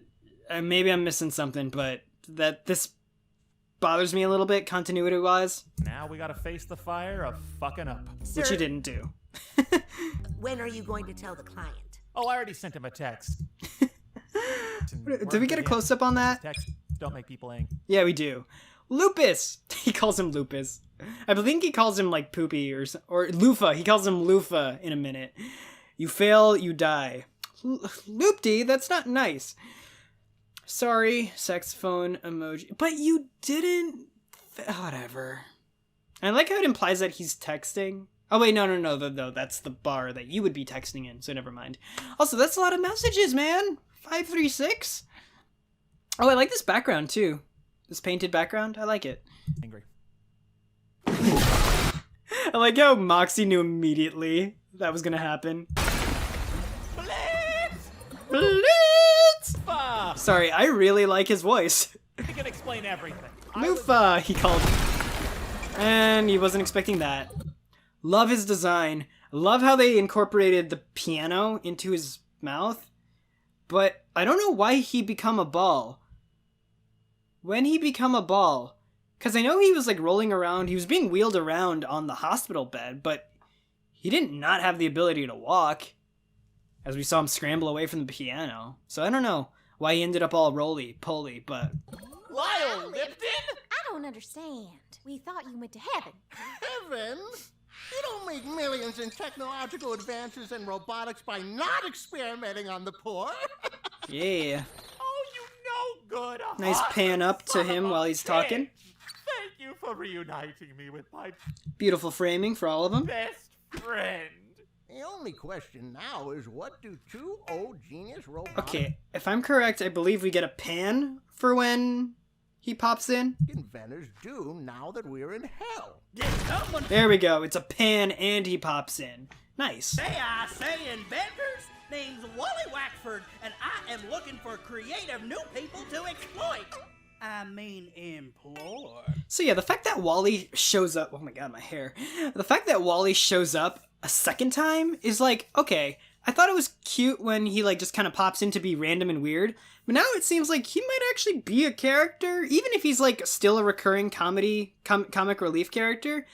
maybe I'm missing something, but that this bothers me a little bit, continuity-wise. Now we gotta face the fire of fucking up. Sir, Which you didn't do. when are you going to tell the client? Oh, I already sent him a text. Did we get a close-up on that? Text don't make people angry. Yeah, we do. Lupus! He calls him Lupus. I think he calls him, like, Poopy or Loofah. He calls him Loofah in a minute. You fail, you die. Loopty, that's not nice. Sorry, saxophone emoji. But you didn't... Whatever. I like how it implies that he's texting. Oh, wait, no, that's the bar that you would be texting in, so never mind. Also, that's a lot of messages, man. 536? Oh, I like this background, too. This painted background, I like it. Angry. I like how Moxie knew immediately that was gonna happen. Blitz! Sorry, I really like his voice. He can explain everything. Lufa, he called him. And he wasn't expecting that. Love his design. Love how they incorporated the piano into his mouth. But I don't know why he become a ball. When he become a ball? Because I know he was like rolling around. He was being wheeled around on the hospital bed, but he didn't not have the ability to walk. As we saw him scramble away from the piano. So I don't know why he ended up all roly-poly, but... Lyle Lipton? I don't understand. We thought you went to heaven. Heaven? You don't make millions in technological advances and robotics by not experimenting on the poor. Yeah. Oh, you no good. Nice pan up to him while he's talking. Thank you for reuniting me with my Beautiful framing for all of them. best friend. The only question now is, what do two old genius robots Okay, if I'm correct, I believe we get a pan for when he pops in. inventors do now that we're in hell? There we go. It's a pan and he pops in. Nice. I say inventors. Name's Wally Wackford, and I am looking for creative new people to exploit. I mean, implore. So yeah, the fact that Wally shows up... Oh my god, my hair. The fact that Wally shows up a second time is like, okay, I thought it was cute when he like just kind of pops in to be random and weird, but now it seems like he might actually be a character, even if he's like still a recurring comic relief character.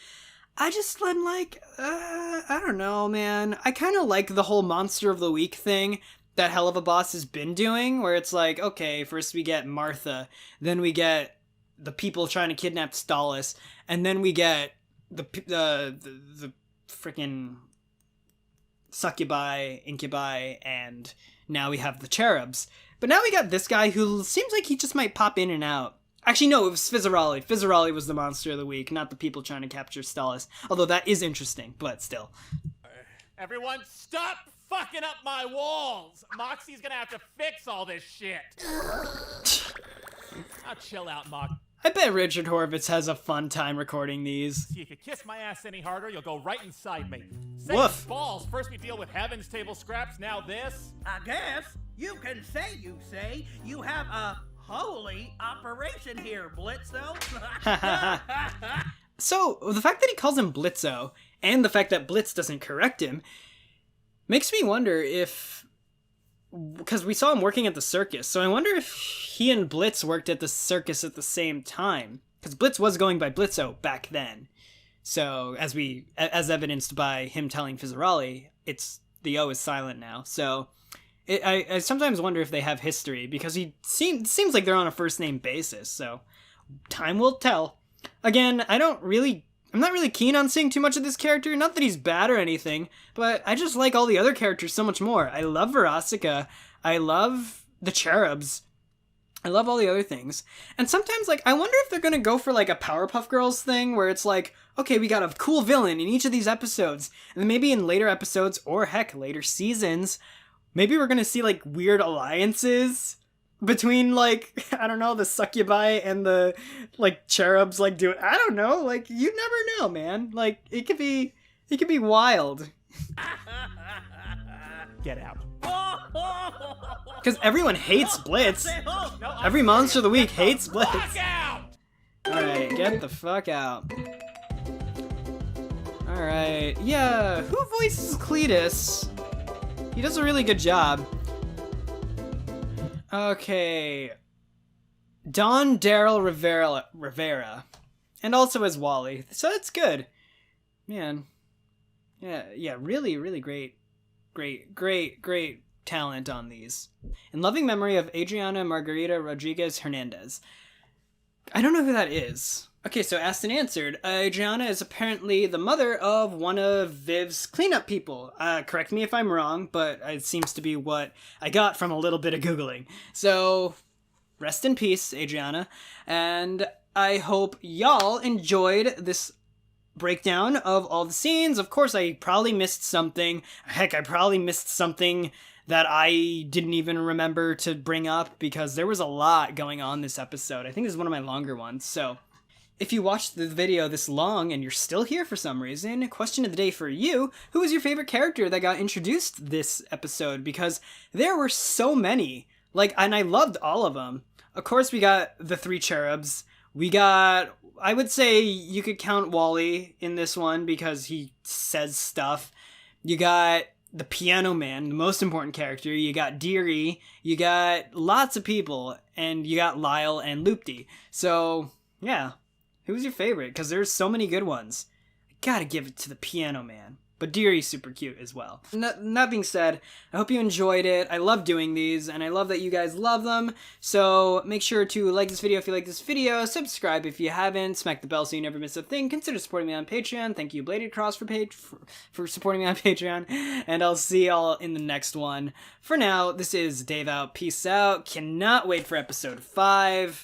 I'm like, I don't know, man. I kind of like the whole Monster of the Week thing that Helluva Boss has been doing, where it's like, okay, first we get Martha, then we get the people trying to kidnap Stallis, and then we get the freaking succubi, incubi, and now we have the cherubs. But now we got this guy who seems like he just might pop in and out. Actually, no, it was Fizzarali. Fizzarali was the Monster of the Week, not the people trying to capture Stallis. Although that is interesting, but still. Everyone, stop fucking up my walls! Moxie's gonna have to fix all this shit. Now chill out, Mox. I bet Richard Horvitz has a fun time recording these. You could kiss my ass any harder, you'll go right inside me. Say Woof. balls. First we deal with heaven's table scraps, now this. I guess you can say you have a holy operation here, Blitzo. So, the fact that he calls him Blitzo, and the fact that Blitz doesn't correct him makes me wonder if, because we saw him working at the circus, so I wonder if he and Blitz worked at the circus at the same time, because Blitz was going by Blitzo back then. So as evidenced by him telling Fizzarali, the O is silent now. So I sometimes wonder if they have history, because seems like they're on a first name basis. So time will tell. Again, I'm not really keen on seeing too much of this character. Not that he's bad or anything, but I just like all the other characters so much more. I love Verostica. I love the Cherubs. I love all the other things. And sometimes, like, I wonder if they're gonna go for, like, a Powerpuff Girls thing, where it's like, okay, we got a cool villain in each of these episodes, and then maybe in later episodes, or heck, later seasons, maybe we're gonna see, like, weird alliances between, like, I don't know, the Succubi and the, like, Cherubs, like, I don't know, like, you never know, man. Like, it could be wild. Get out. Because everyone hates Blitz. Every monster of the week hates Blitz. Alright, get the fuck out. Alright, yeah, who voices Cletus? He does a really good job. Okay. Don Daryl Rivera. And also as Wally. So that's good. Man. Yeah, really, really great talent on these. In loving memory of Adriana Margarita Rodriguez Hernandez. I don't know who that is. Okay, so asked and answered. Adriana is apparently the mother of one of Viv's cleanup people. Correct me if I'm wrong, but it seems to be what I got from a little bit of Googling. So, rest in peace, Adriana. And I hope y'all enjoyed this breakdown of all the scenes. Of course, I probably missed something. Heck, I probably missed something that I didn't even remember to bring up, because there was a lot going on this episode. I think this is one of my longer ones. So if you watched the video this long and you're still here for some reason, question of the day for you: who was your favorite character that got introduced this episode? Because there were so many. And I loved all of them. Of course, we got the 3 cherubs. We got, I would say you could count Wally in this one because he says stuff. You got the Piano Man, the most important character. You got Deerie. You got lots of people. And you got Lyle and Loopty. So, yeah. Who's your favorite? Because there's so many good ones. I gotta give it to the Piano Man. But Deerie's super cute as well. That being said, I hope you enjoyed it. I love doing these, and I love that you guys love them. So make sure to like this video if you like this video, subscribe if you haven't, smack the bell so you never miss a thing, consider supporting me on Patreon. Thank you, Bladed Cross, for supporting me on Patreon, and I'll see y'all in the next one. For now, this is Dave out. Peace out. Cannot wait for episode 5.